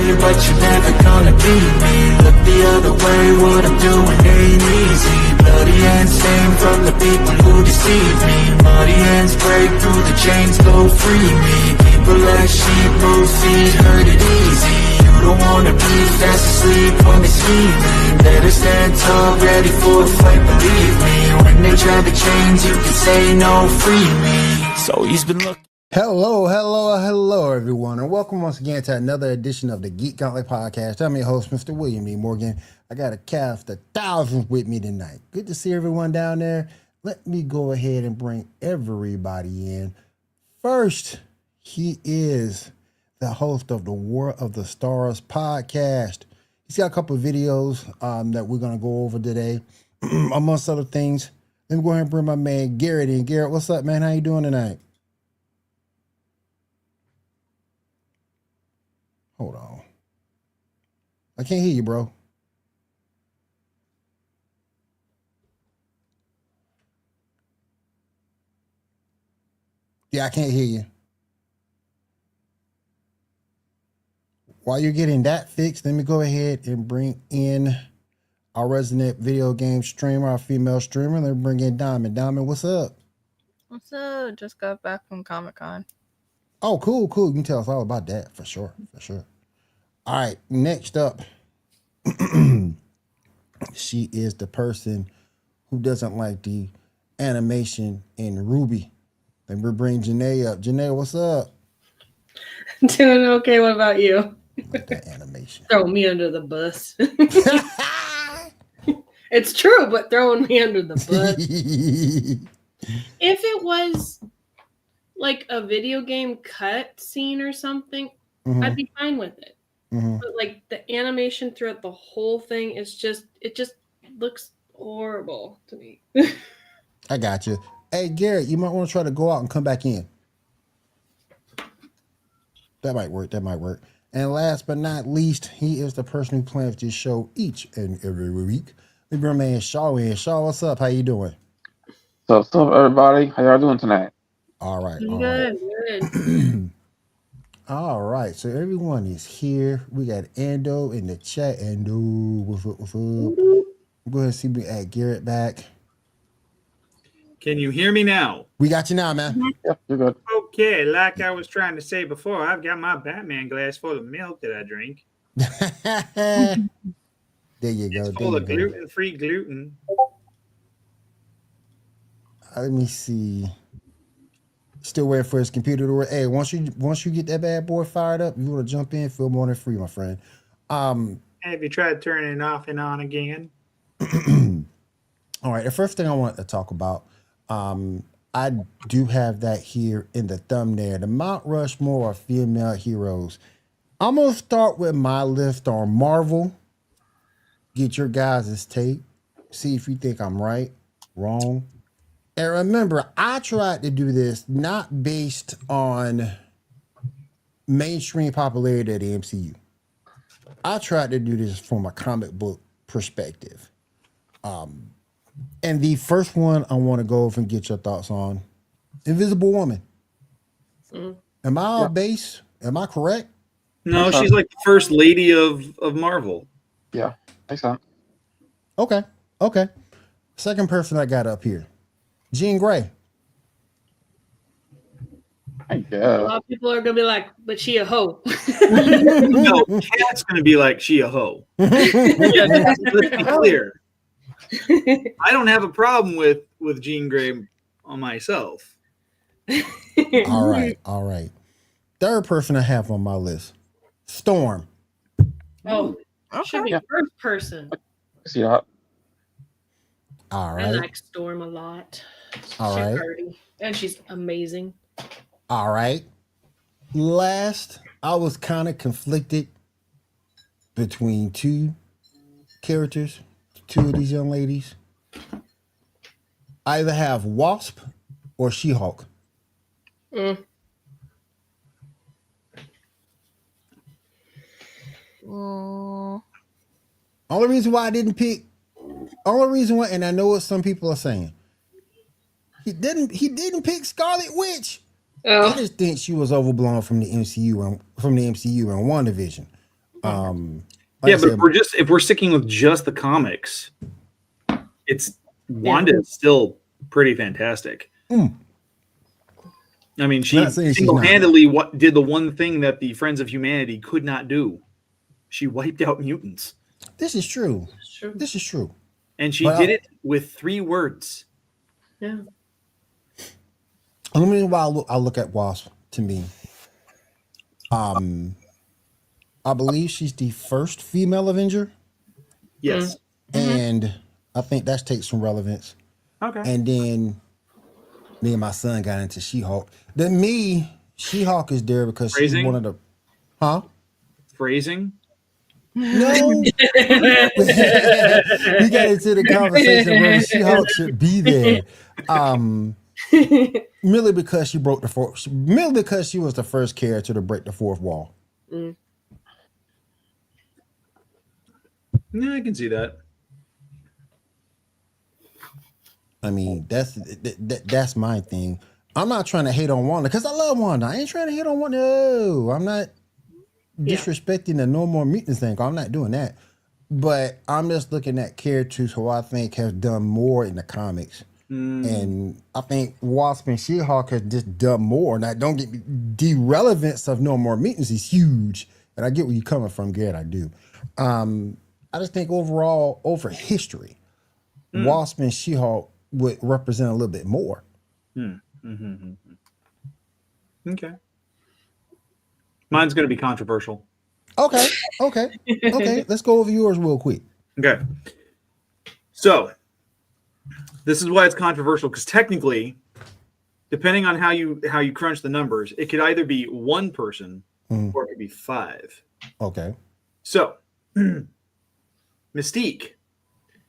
me, but you're never gonna beat me. Look the other way, what I'm doing ain't easy. Bloody hands stained from the people who deceive me. Muddy hands break through the chains, go free me. People like sheep move feet, hurt it easy. You don't wanna be fast asleep when they're scheming. Better stand tall, ready for a fight, believe me. When they try to change, you can say no, free me. So he's been looking. Hello, everyone, and welcome once again to another edition of the Geek Gauntlet Podcast. I'm your host, Mr. William E. Morgan. I got a cast of thousands with me tonight. Good to see everyone down there. Let me go ahead and bring everybody in. First, he is the host of the War of the Stars podcast. He's got a couple of videos that we're going to go over today, amongst other things. Let me go ahead and bring my man Garrett in. Garrett, what's up, man? How you doing tonight? Hold on. I can't hear you, bro. Yeah, I can't hear you. While you're getting that fixed, let me go ahead and bring in our resident video game streamer, our female streamer. Let me bring in Diamond. Diamond, what's up? What's up? Just got back from Comic-Con. Oh, cool. You can tell us all about that for sure. All right, next up, she is the person who doesn't like the animation in Ruby. Let me bring Janae up. Janae, what's up? Doing okay. What about you? Like that animation. Throw me under the bus. It's true, but throwing me under the bus. If it was like a video game cut scene or something, I'd be fine with it. But like the animation throughout the whole thing is it just looks horrible to me. I got you. Hey, Garrett, you might want to try to go out and come back in. That might work. And last but not least, he is the person who plans this show each and every week. We bring my man Shaw in. Shaw, what's up? How you doing? What's up, everybody? How y'all doing tonight? All right. Good. All right. So everyone is here. We got Ando in the chat. Ando, what's up? Go ahead and see me add Garrett back. Can you hear me now? We got you now, man. Yep, you're good. Okay, like I was trying to say before, I've got my Batman glass full of milk that I drink. There you go. It's full of gluten-free gluten. Let me see. Still waiting for his computer to work. Hey, once you get that bad boy fired up, you want to jump in, feel more than free, my friend. Have you tried turning it off and on again? All right. The first thing I want to talk about, I do have that here in the thumbnail. The Mount Rushmore of female heroes. I'm gonna start with my list on Marvel. Get your guys' take. See if you think I'm right, wrong. And remember, I tried to do this not based on mainstream popularity of the MCU. I tried to do this from a comic book perspective. And the first one I want to go over and get your thoughts on, Invisible Woman. Am I off base? Am I correct? No, she's like the first lady of Marvel. Yeah, makes sense. Okay. Second person I got up here, Jean Grey. I guess. A lot of people are gonna be like, "But she a hoe." No, Kat's going to be like, she a hoe. Let's be clear. I don't have a problem with Jean Grey on myself. All right. Third person I have on my list, Storm. Oh, should be first person. See that? All I right. like Storm a lot. All She's right. pretty, and she's amazing. All right. Last, I was kind of conflicted between two characters, two of these young ladies. I either have Wasp or She-Hulk. Only reason why I didn't pick, and I know what some people are saying, he didn't pick Scarlet Witch. I just think she was overblown from the MCU and WandaVision. Like Yeah, I but said, if we're sticking with just the comics, it's Wanda is still pretty fantastic. I mean, she Not saying she's not. single-handedly did the one thing that the Friends of Humanity could not do. She wiped out mutants. This is true. Sure. This is true. And she But did it with 3 words. Yeah. Let me while I look at Wasp to me. I believe she's the first female Avenger, Yes. and I think that takes some relevance. Okay. And then me and my son got into She-Hulk. Then She-Hulk is there because she's Phrasing? one of the Phrasing? No. We got into the conversation where She-Hulk should be there. Merely because she broke merely because she was the first character to break the fourth wall. Yeah, I can see that. I mean, that's my thing. I'm not trying to hate on Wanda because I love Wanda. I ain't trying to hate on Wanda. No, I'm not disrespecting the No More Mutants thing. I'm not doing that. But I'm just looking at characters who I think have done more in the comics. And I think Wasp and She-Hulk has just done more. Now, don't get me, the relevance of No More Mutants is huge. And I get where you're coming from, Garrett. I do. I just think overall, over history, Wasp and She-Hulk would represent a little bit more. Okay. Mine's going to be controversial. Okay. Let's go over yours real quick. Okay. So, this is why it's controversial, because technically, depending on how you crunch the numbers, it could either be one person or it could be 5. Okay. So, Mystique,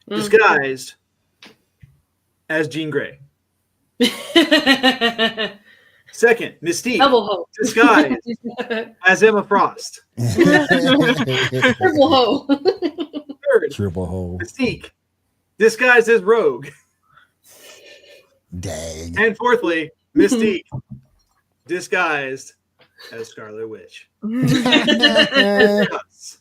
disguised as Jean Grey. Second, Mystique, Double hoe. disguised as Emma Frost. Triple hoe. Third, Triple hole. Mystique, disguised as Rogue. Dang. And fourthly, Mystique, disguised as Scarlet Witch. Yes.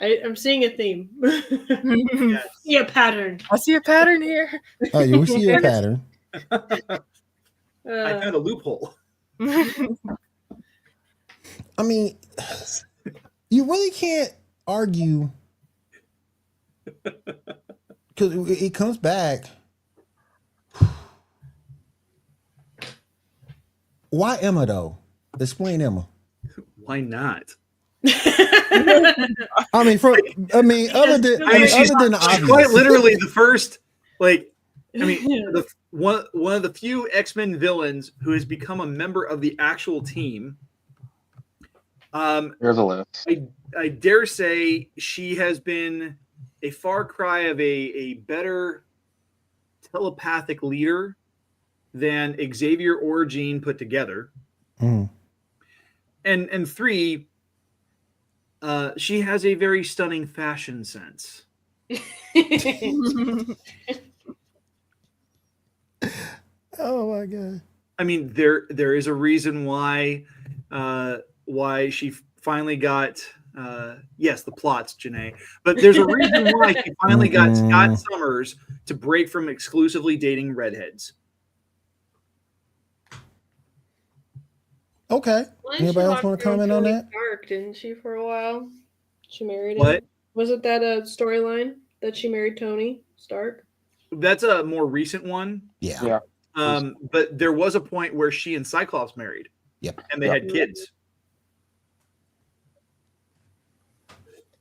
I'm seeing a theme. Yes. See a pattern. I see a pattern here. Oh, yeah, we see your pattern. I found a loophole. I mean, you really can't argue because it comes back. Why Emma though? Explain Emma. Why not? I mean, other than the She's obvious. quite literally the first, one of the few X-Men villains who has become a member of the actual team. Here's a list. I dare say she has been a far cry of a better telepathic leader than Xavier or Jean put together. And 3, she has a very stunning fashion sense. Oh my god! I mean, there is a reason why she finally got yes, the plots, Janae. But there's a reason why she finally got Scott Summers to break from exclusively dating redheads. Okay. Anybody else want to comment on that? Stark, didn't she, for a while? She married him. What? Was it that storyline that she married Tony Stark? That's a more recent one. Yeah. But there was a point where she and Cyclops married. Yep. And they had kids.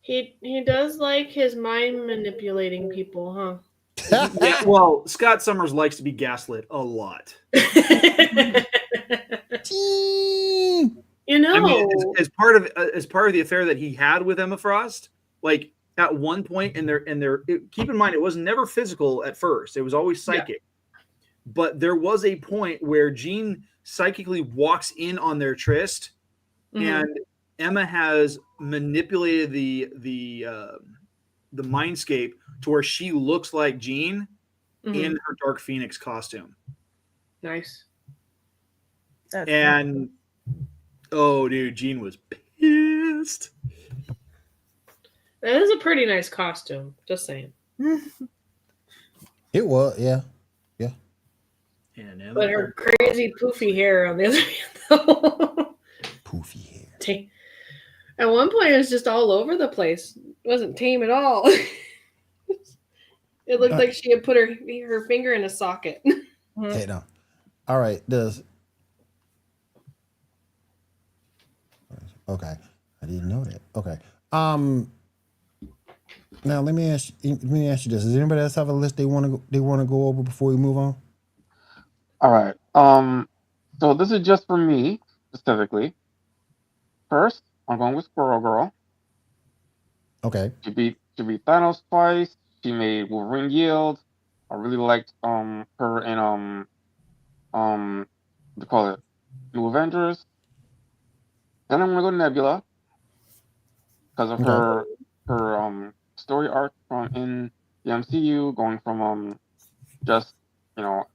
He does like his mind manipulating people, huh? Yeah, well, Scott Summers likes to be gaslit a lot. You know, I mean, as part of the affair that he had with Emma Frost, like at one point, keep in mind it was never physical at first; it was always psychic. Yeah. But there was a point where Jean psychically walks in on their tryst, and Emma has manipulated the mindscape to where she looks like Jean in her Dark Phoenix costume. Nice. And oh, dude, Jean was pissed. That is a pretty nice costume. Just saying. It was, yeah. And But her crazy poofy hair on the other hand, though. Poofy hair. At one point, it was just all over the place. It wasn't tame at all. It looked like she had put her finger in a socket. Hey, no. All right. Okay. I didn't know that. Okay. Now let me ask you this: does anybody else have a list they want to go over before we move on? All right. So this is just for me specifically. First, I'm going with Squirrel Girl. Okay. She beat Thanos twice. She made Wolverine yield. I really liked her in what do you call it? New Avengers. Then I'm gonna go Nebula because of Okay. her story arc from in the MCU, going from just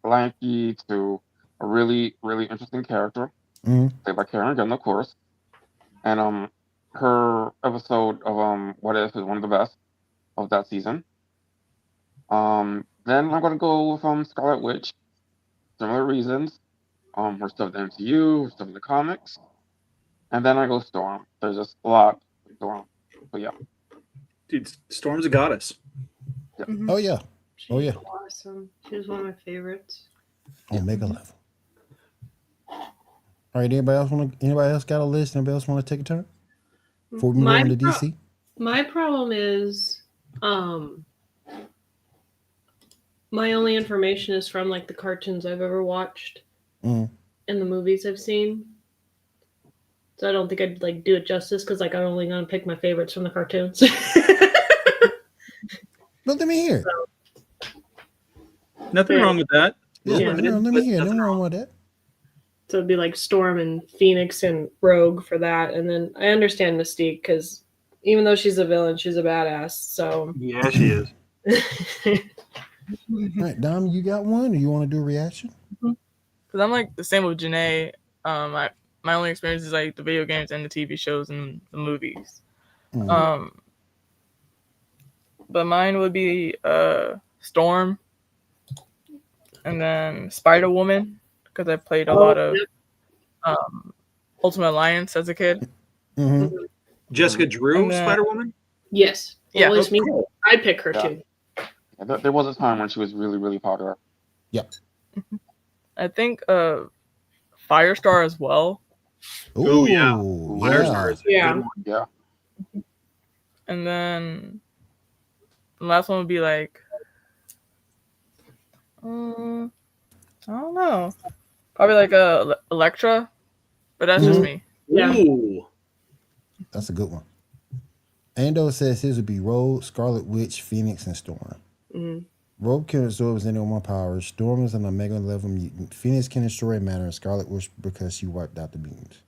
lanky to a really really interesting character Mhm. played by Karen Gunn, of course. And her episode of What If is one of the best of that season. Then I'm gonna go with Scarlet Witch. Similar reasons. Her stuff in the MCU, her stuff in the comics. And then I go Storm. There's just a lot with Storm. But yeah. dude, Storm's a goddess. Oh yeah. Oh yeah. Awesome. She was one of my favorites. Omega level. All right. Anybody else got a list? Anybody else want to take a turn before we move on to DC? My problem is, my only information is from like the cartoons I've ever watched and the movies I've seen. So I don't think I'd like do it justice because like I'm only gonna pick my favorites from the cartoons. But let me hear. Nothing wrong with that. Yeah. Limited, Let me but hear. nothing Nothing wrong with that. So it'd be like Storm and Phoenix and Rogue for that, and then I understand Mystique because even though she's a villain, she's a badass. So Yeah, she is. All right, Dom, you got one, or you want to do a reaction? Because I'm like the same with Janae. My only experience is like the video games and the TV shows and the movies. But mine would be Storm, and then Spider Woman because I played a lot of Ultimate Alliance as a kid. Mm-hmm. Jessica Drew, And then- Spider Woman. yes, Yeah. always me. Cool. I'd pick her Yeah. too. Yeah, there was a time when she was really really popular. Yep. I think Firestar as well. Oh, yeah. Ooh, Firestar is a Yeah. good one. Yeah. And then the last one would be like, I don't know, probably like Electra, but that's just me. Yeah. Ooh. That's a good one. Ando says his would be Rogue, Scarlet Witch, Phoenix, and Storm. Mhm. Rogue can absorb his anyone powers. Storm is an Omega level mutant. Phoenix can destroy matter, and Scarlet Witch because she wiped out the mutants.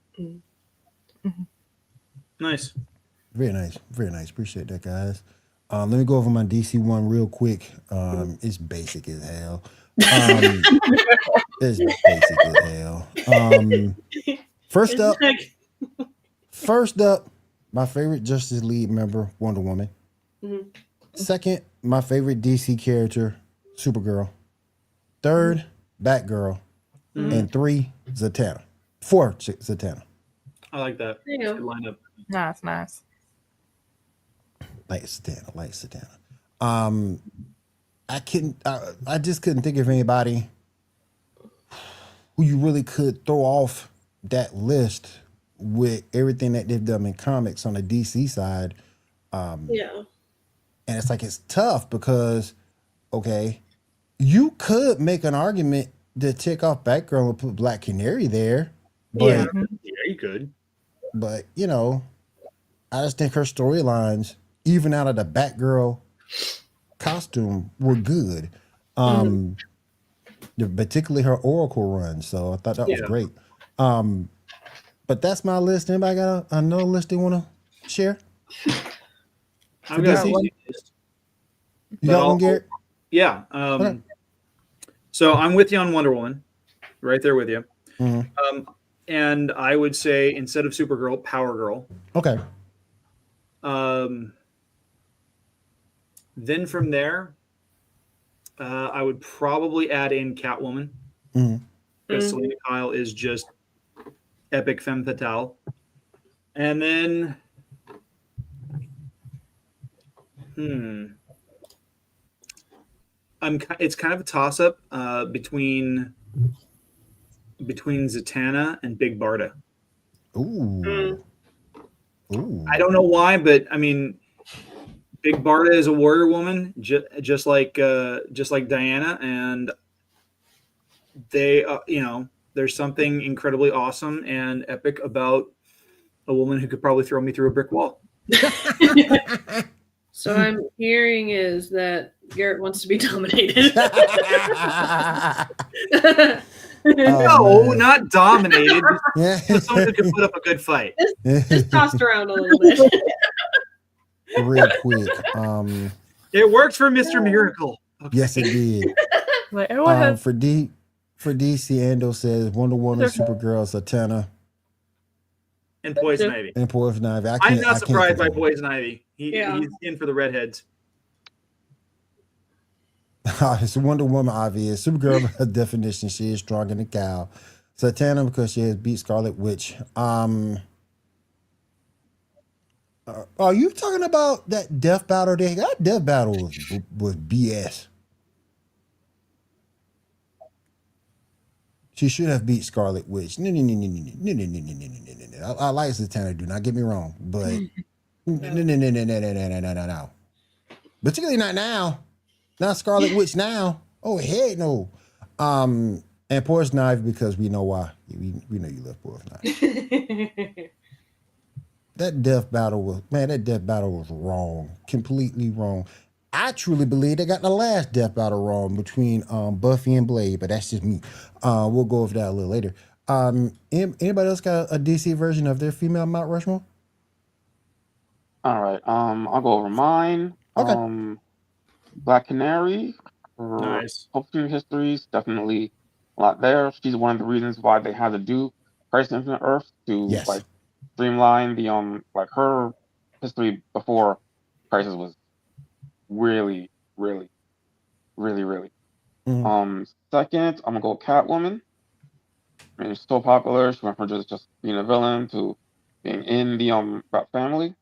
Nice. Very nice. Very nice. Appreciate that, guys. Let me go over my DC one real quick. It's basic as hell. It's basic as hell. First up, my favorite Justice League member, Wonder Woman. Second, my favorite DC character, Supergirl. Third, Batgirl. And 3, Zatanna. 4, Zatanna. I like that. There you go. Good lineup. Nice. Like Zatanna. I just couldn't think of anybody who you really could throw off that list with everything that they've done in comics on the DC side. Yeah. And it's tough because, okay, you could make an argument to tick off Batgirl and put Black Canary there. But, Yeah. Yeah, you could. but I just think her storylines, even out of the Batgirl costume, were good. Particularly her Oracle run. So I thought that was great. But that's my list. Anybody got another list they want to share? I've got DC? one list. You got one, Garrett? Yeah. Okay. So I'm with you on Wonder Woman. Right there with you. Mhm. And I would say instead of Supergirl, Power Girl. Okay. Then from there, I would probably add in Catwoman because Selena Kyle is just epic femme fatale. And then, it's kind of a toss up between Zatanna and Big Barda. Ooh. Ooh. I don't know why, but I mean, Big Barda is a warrior woman, just like Diana, and they, there's something incredibly awesome and epic about a woman who could probably throw me through a brick wall. So I'm hearing is that Garrett wants to be dominated. No, not dominated. Yeah. Just someone who can put up a good fight. Just tossed around a little bit. Real quick. It worked for Mr. Miracle. Okay. Yes, it did. Like everyone has For DC, Ando says Wonder Woman, Supergirl, Zatanna, And Poison Ivy. and Poison Ivy. I'm not surprised by Poison Ivy. He's in for the redheads. It's Wonder Woman, obvious. Supergirl, by definition, she is stronger than Cal. Zatanna, because she has beat Scarlet Witch. Are you talking about that death battle there? That death battle was BS. She should have beat Scarlet Witch. No. I like Zatanna, do not get me wrong, but no. Particularly not now. Not Scarlet Witch now. Oh, heck no. And Poison Ivy, because we know why. We know you love Poison Ivy. That death battle was wrong. Completely wrong. I truly believe they got the last death battle wrong between Buffy and Blade, but that's just me. We'll go over that a little later. Anybody else got a DC version of their female Mount Rushmore? All right. I'll go over mine. Okay. Black Canary. Nice. Hopefully histories, definitely a lot there. She's one of the reasons why they had to do Crisis on Infinite Earth to like streamline the her history before Crisis was really. Second, I'm gonna go Catwoman. I mean, she's so popular. She went from just being a villain to being in the Bat family.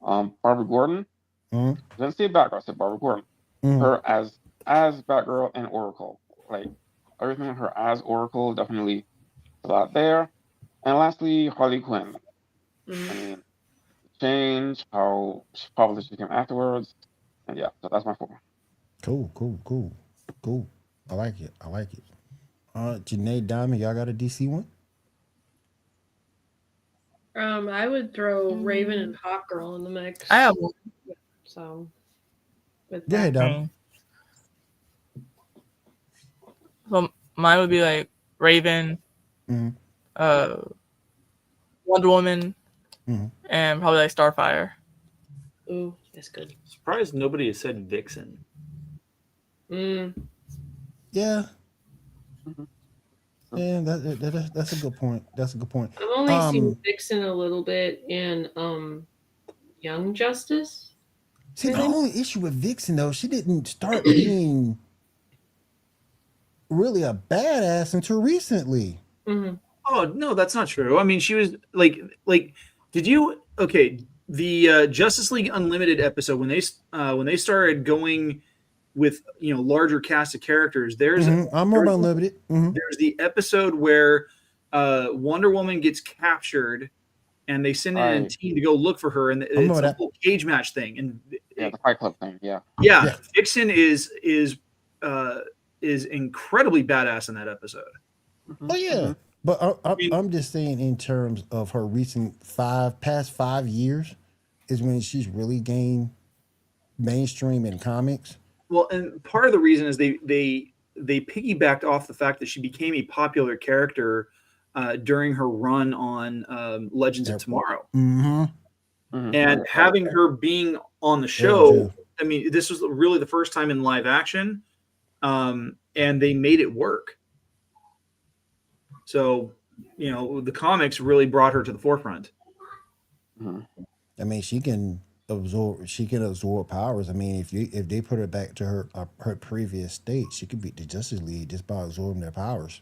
Barbara Gordon. I didn't say Batgirl, I said Barbara Gordon. Her as Batgirl and Oracle. Like everything with her as Oracle, definitely a lot there. And lastly, Harley Quinn. I mean, change, how popular she became afterwards. And yeah, so that's my 4. Cool. I like it. Janae Diamond, y'all got a DC one? I would throw Raven and Hawkgirl in the mix. I have one. So with Go ahead, that, Diamond. So mine would be like Raven, Wonder Woman, and probably like Starfire. ooh, that's good. Surprised nobody has said Vixen. Yeah. Yeah, that's a good point. I've only seen Vixen a little bit in Young Justice. See, the only issue with Vixen, though, she didn't start being really a badass until recently. Oh no, that's not true. I mean, she was like, did you? Okay, the Justice League Unlimited episode when they started going with larger cast of characters. There's I'm more about Unlimited. There's the episode where Wonder Woman gets captured, and they send in a team to go look for her, and it's a whole cage match thing. And the Fight Club thing, yeah. Vixen is incredibly badass in that episode. Oh yeah, but I'm just saying in terms of her recent past 5 years is when she's really gained mainstream in comics. Well, and part of the reason is they piggybacked off the fact that she became a popular character during her run on Legends of Tomorrow. And having her being on the show, I mean, this was really the first time in live action, and they made it work. So, the comics really brought her to the forefront. I mean, she can absorb. She can absorb powers. I mean, if they put her back to her previous state, she could beat the Justice League just by absorbing their powers.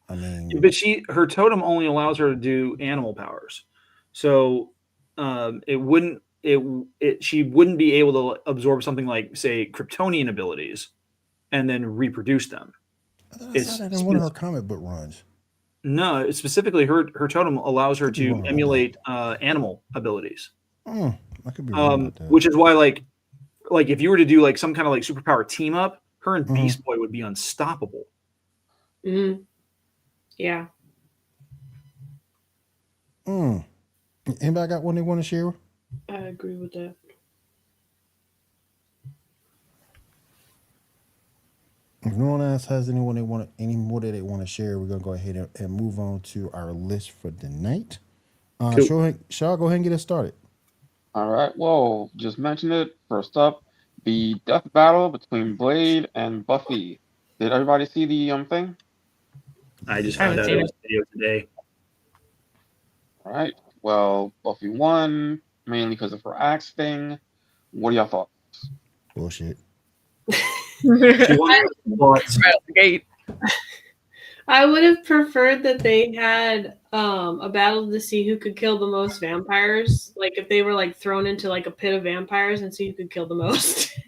I mean, But her totem only allows her to do animal powers, so she wouldn't be able to absorb something like, say, Kryptonian abilities and then reproduce them. I saw that in one of her comic book runs. No, specifically her totem allows her to emulate animal abilities. I could be wrong about that. Which is why, like if you were to do like some kind of like superpower team up, her and Beast Boy would be unstoppable. Mm-hmm. Yeah. Anybody got one they want to share? I agree with that. If no one else has any more they want to share, we're gonna go ahead and move on to our list for the night. Cool. Shall I go ahead and get us started? All right. Well, just mention it. First up, the death battle between Blade and Buffy. Did everybody see the thing? I just found out it was a video today. All right. Well, Buffy won mainly because of her axe thing. What are y'all thoughts? Bullshit. Right out the gate. I would have preferred that they had a battle to see who could kill the most vampires. Like if they were like thrown into like a pit of vampires and see who could kill the most.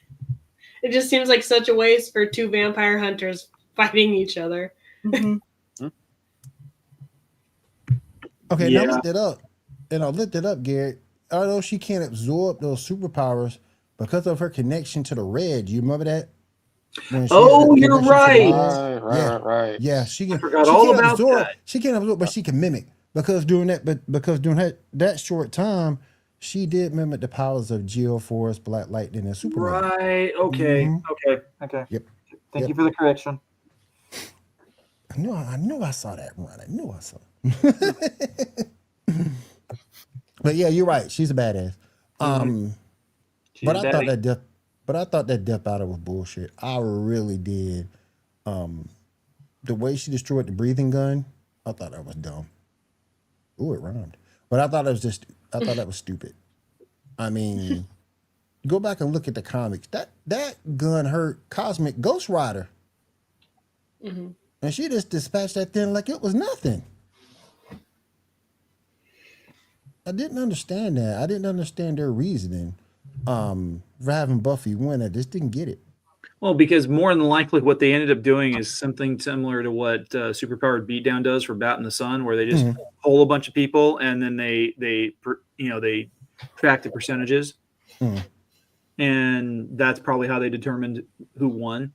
It just seems like such a waste for two vampire hunters fighting each other. Mm-hmm. Okay, now look that up. And I looked it up, Garrett. Although she can't absorb those superpowers because of her connection to the red. You remember that? Oh, you're right. Right. Yeah, she can. I forgot all about that. She can't absorb, but she can mimic because during that short time, she did mimic the powers of Geoforce, Black Lightning, and Superman. Right. Okay. Mhm. Okay. Yep. Thank you for the correction. I knew I saw that run. I knew I saw it. But yeah, you're right. She's a badass. But I thought that death battle was bullshit. I really did. The way she destroyed the breathing gun, I thought that was dumb. Ooh, it rhymed. But I thought that was stupid. I mean, go back and look at the comics. That gun hurt Cosmic Ghost Rider. Mm-hmm. And she just dispatched that thing like it was nothing. I didn't understand that. I didn't understand their reasoning for having Buffy win. I just didn't get it. Well, because more than likely what they ended up doing is something similar to what Superpowered Beatdown does for Bat in the Sun, where they just pull a bunch of people and then they track the percentages. And that's probably how they determined who won.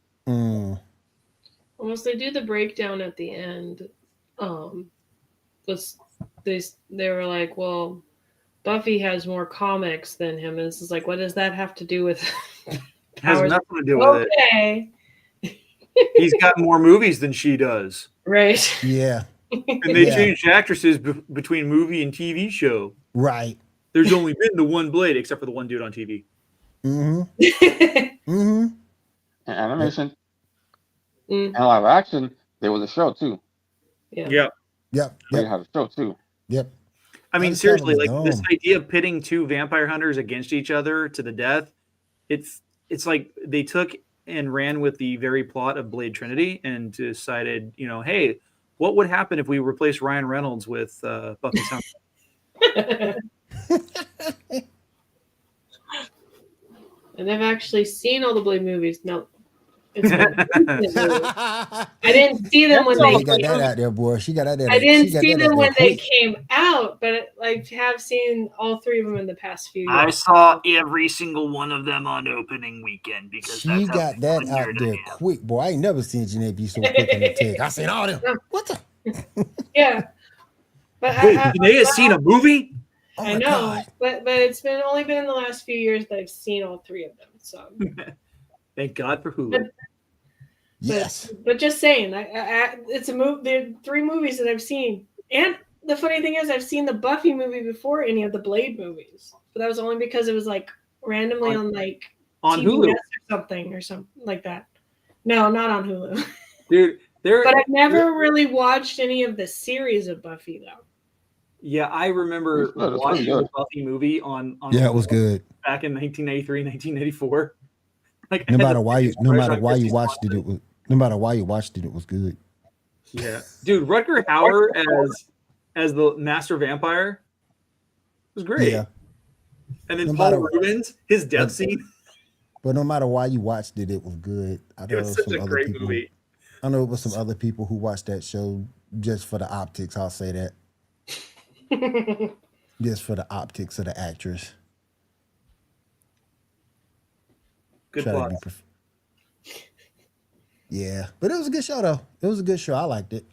Once they do the breakdown at the end, they were like, well, Buffy has more comics than him. And it's like, what does that have to do with Has nothing to do with it. He's got more movies than she does. Right. Yeah. And they changed actresses between movie and TV show. Right. There's only been the one Blade, except for the one dude on TV. And animation. And live action, there was a show too. Yep. They had a show too. Yep. I mean, seriously, like this idea of pitting two vampire hunters against each other to the death, it's like they took and ran with the very plot of Blade Trinity and decided, hey, what would happen if we replaced Ryan Reynolds with Buffy Summer? And I've actually seen all the Blade movies. No. I didn't see them when they got that out there, boy. She got that there. I didn't see them when they came out, but I have seen all three of them in the past few years. I saw every single one of them on opening weekend because she got that out there quick, boy. I ain't never seen Janae be so quick in the take. I seen all them. What the? Yeah, but Janae has seen a movie. Oh I know, God. but it's only been in the last few years that I've seen all three of them. So. Thank God for Hulu. Yes, but just saying, it's a movie. There are three movies that I've seen, and the funny thing is, I've seen the Buffy movie before any of the Blade movies. But that was only because it was like randomly on Hulu or something like that. No, not on Hulu. Dude, but I've never really watched any of the series of Buffy though. Yeah, I remember That's pretty watching good. the Buffy movie on Yeah, it was good. back in 1993, 1984. Like I No had matter the why you, biggest no crush matter on why you Christy watched it, Swanson. it was no matter why you watched it, it was good. Yeah, dude, Rutger Hauer as the master vampire was great. Yeah, And then no Paul matter, Rubens, his death but, scene. but no matter why you watched it, it was good. I It know was such some a other great people. movie. I know it was some other people who watched that show just for the optics. I'll say that, just for the optics of the actress. Good Try to plot. be. Yeah, but it was a good show though. It was a good show. I liked it.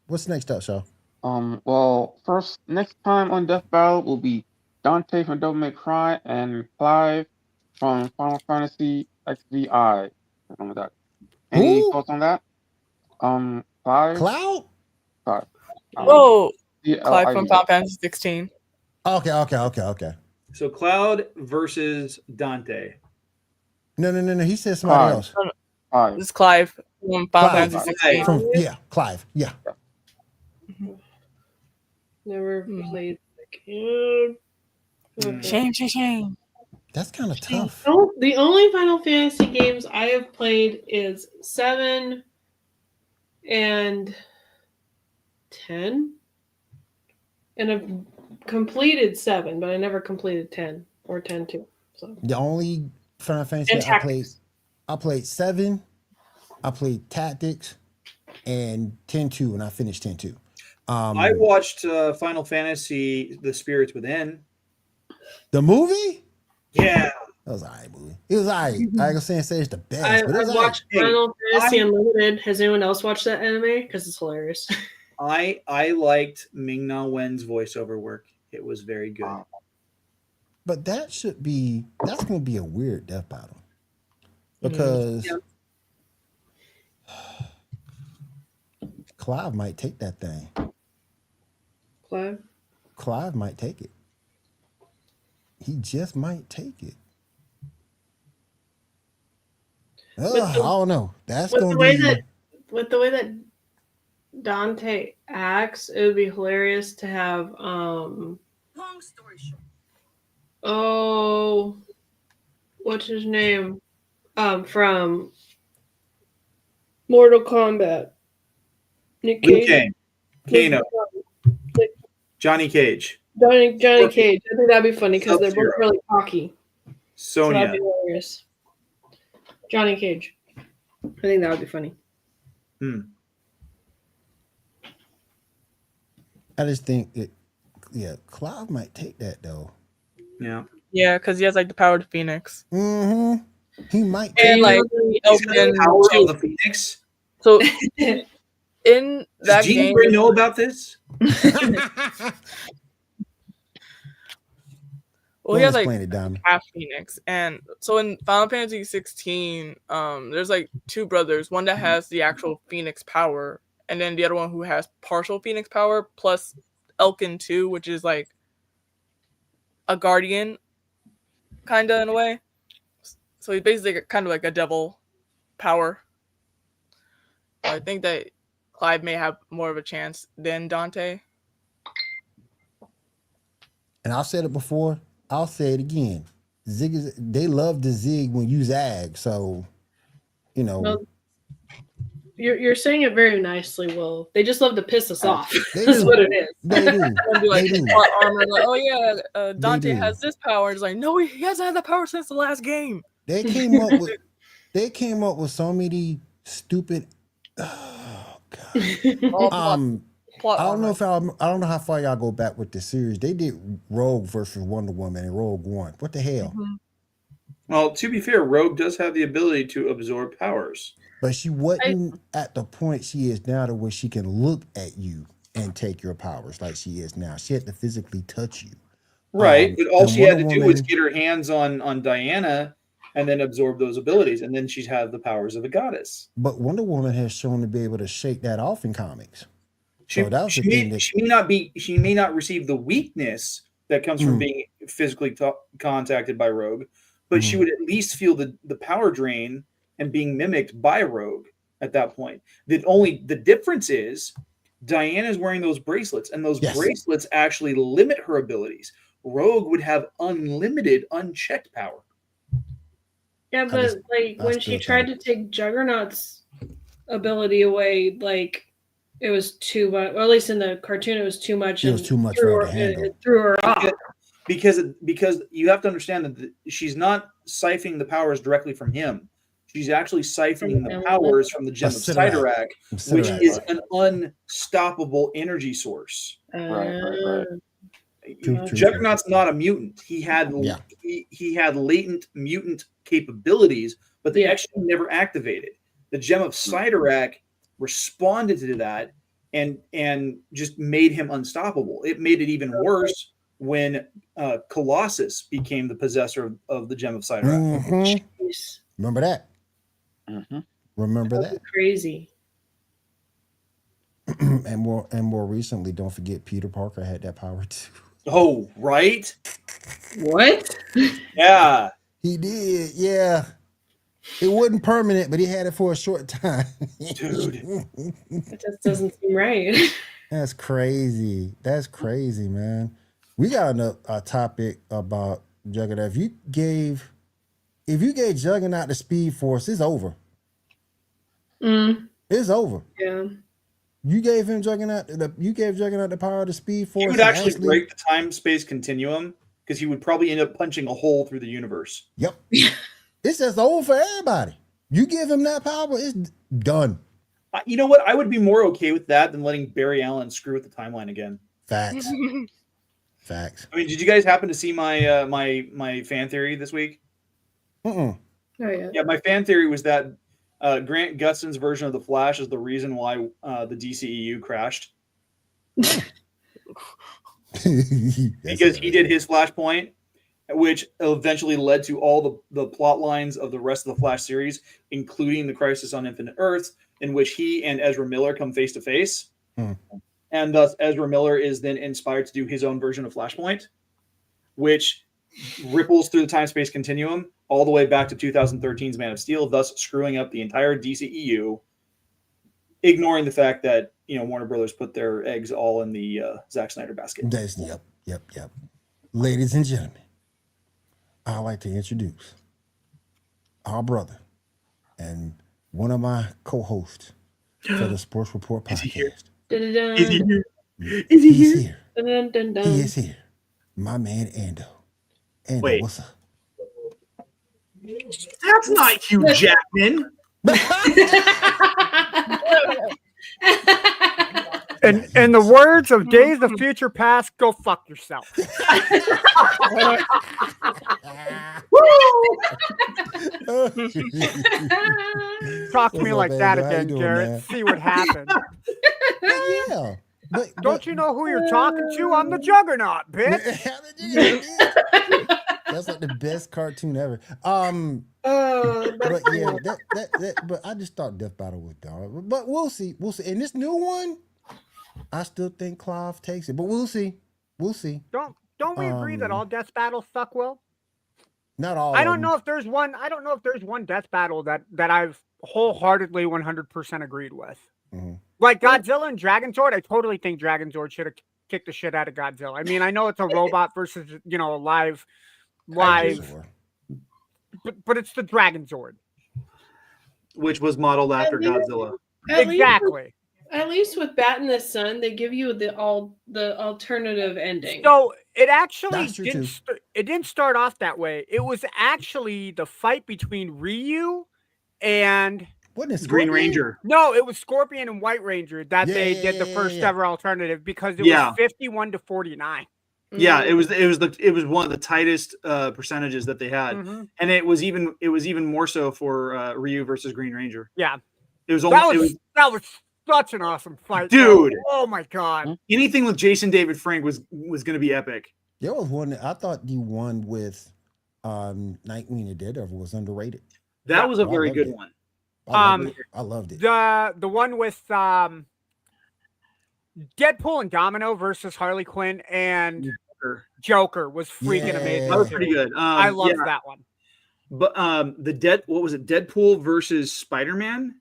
What's next up, show? Well, first, next time on Death Battle will be Dante from Devil May Cry and Clive from Final Fantasy XVI. Remember that. Any Who? thoughts on that? Clive? Cloud? Clive. Whoa, Clive from C-L-I-V-E. Final Fantasy 16. Okay. So Cloud versus Dante. No. He said somebody Clive. else. Clive. This is Clive from Final Clive. Fantasy Clive. 16. Clive. Yeah. Never played the game. Okay. Shame. That's kind of tough. The only Final Fantasy games I have played is 7 and 10. And I've completed 7, but I never completed 10 or 10 too. So The only Final Fantasy and Tactics. I played 7, I played Tactics, and 10-2, and I finished 10-2. I watched Final Fantasy: The Spirits Within. The movie? Yeah, That was an alright movie. It was alright. I was saying it's the best, I but it was alright. watched Final Fantasy I- Unlimited. Has anyone else watched that anime? Because it's hilarious. I liked Ming-Na Wen's voiceover work. It was very good. But that's going to be a weird death battle. Because Yeah. Clive might take that thing. Clive? Clive might take it. He just might take it. I don't know. That's With going the to way be... that with the way that Dante acts, it would be hilarious to have Long story short. oh, what's his name? From Mortal Kombat. Nick Liu Cage. Kang, Kano, Johnny Cage, Johnny Cage. I think that'd be funny because they're both Sub-Zero. really cocky. So Sonya. that'd be hilarious. Johnny Cage. I think that would be funny. I just think Clive might take that though. Yeah. Yeah, because he has like the power of the Phoenix. Mm-hmm. He might. And like He's got the Elkin power too. of the Phoenix. So in that Does Jean game, Grey know about this? well, he has like explain it, Diamond. half Phoenix, and so in Final Fantasy 16, there's like two brothers, one that has the actual Phoenix power, and then the other one who has partial Phoenix power plus Elkin too, which is like a guardian, kinda in a way. So he's basically kind of like a devil power. I think that Clive may have more of a chance than Dante. And I've said it before. I'll say it again. They love to zig when you zag. So, you know. Well, you're saying it very nicely, Will. They just love to piss us off. They That's do. what it is. They do. And be like, They do. plot armor, like, oh yeah, Dante do. has this power. It's like, no, he hasn't had that power since the last game. They came up with so many stupid. Oh God. All plot I don't armor. know if I don't know how far y'all go back with the series. They did Rogue versus Wonder Woman and Rogue One. What the hell? Mhm. Well, to be fair, Rogue does have the ability to absorb powers. But she wasn't at the point she is now to where she can look at you and take your powers like she is now. She had to physically touch you. Right. But all and she had to Wonder do was Woman- get her hands on Diana and then absorb those abilities. And then she'd have the powers of a goddess. But Wonder Woman has shown to be able to shake that off in comics. She, So that was the she, thing may, that- she may not receive the weakness that comes from being physically contacted by Rogue, but she would at least feel the power drain and being mimicked by Rogue at that point. The difference is Diana's wearing those bracelets, and those Yes. bracelets actually limit her abilities. Rogue would have unlimited, unchecked power. Yeah, but just- like I when still she tried to take Juggernaut's ability away, like it was too much. Or at least in the cartoon, it was too much. It was and too much threw for her her- to handle. It threw her off. Because you have to understand that she's not siphoning the powers directly from him. She's actually siphoning the powers from the gem of Sidorak, which is an unstoppable energy source. Right. True. Juggernaut's not a mutant. He had latent mutant capabilities, but they actually never activated. The gem of Sidorak responded to that and just made him unstoppable. It made it even worse when Colossus became the possessor of the gem of Sidorak. Mm-hmm. Remember that? Mm-hmm. Remember that? Crazy. and more recently, don't forget Peter Parker had that power too. Oh, right? What? Yeah. He did, yeah. It wasn't permanent, but he had it for a short time. Dude. That just doesn't seem right. That's crazy. That's crazy, man. We got a topic about Juggernaut. If you gave Juggernaut the Speed Force, it's over. It's over. Yeah. You gave Juggernaut the power of the Speed Force. He would actually break the time-space continuum because he would probably end up punching a hole through the universe. Yep. It's just over for everybody. You give him that power, it's done. You know what? I would be more okay with that than letting Barry Allen screw with the timeline again. Facts. Facts. I mean, did you guys happen to see my my fan theory this week? Mm-mm. Oh yeah. Yeah, my fan theory was that Grant Gustin's version of the Flash is the reason why the DCEU crashed because he did his Flashpoint, which eventually led to all the plot lines of the rest of the Flash series, including the Crisis on Infinite Earths, in which he and Ezra Miller come face to face. And thus Ezra Miller is then inspired to do his own version of Flashpoint, which ripples through the time-space continuum all the way back to 2013's Man of Steel, thus screwing up the entire DCEU, ignoring the fact that Warner Brothers put their eggs all in the Zack Snyder basket. Yep. Ladies and gentlemen, I'd like to introduce our brother and one of my co-hosts for the Sports Report podcast. Is he here? Is he here? He's here. Dun. He is here. My man Ando. Ando, Wait. what's up? That's not Hugh Jackman. In the words of Days of Future Past, go fuck yourself. Talk to me like that again, Garrett. See what happens. Yeah. Don't you know who you're talking to? I'm the Juggernaut, bitch. That's like the best cartoon ever. Oh, But yeah, but I just thought Death Battle was done. But we'll see. In this new one, I still think Clive takes it. But we'll see. Don't we agree that all death battles suck, Will? Not all. I don't know if there's one death battle that I've wholeheartedly 100% agreed with. Mm-hmm. Like Godzilla and Dragonzord, I totally think Dragonzord should have kicked the shit out of Godzilla. I mean, I know it's a robot versus a live, but it's the Dragonzord, Which was modeled after Godzilla. exactly. At least with Bat in the Sun, they give you the alternative ending. So it actually That's true, too. didn't start off that way. It was actually the fight between Ryu and Wasn't it Green Scorpion? Ranger. no, it was Scorpion and White Ranger that they did the first ever alternative because it was 51 to 49. Yeah, it was one of the tightest percentages that they had, and it was even more so for Ryu versus Green Ranger. Yeah, It was that almost was such an awesome fight, dude. Oh my god, Anything with Jason David Frank was going to be epic. There was one. I thought the one with Nightwing and Daredevil was underrated. That was a I very loved good it. one. I loved it. the one with Deadpool and Domino versus Harley Quinn and Joker was freaking amazing. That was too. pretty good. I loved that one. But what was it? Deadpool versus Spider-Man,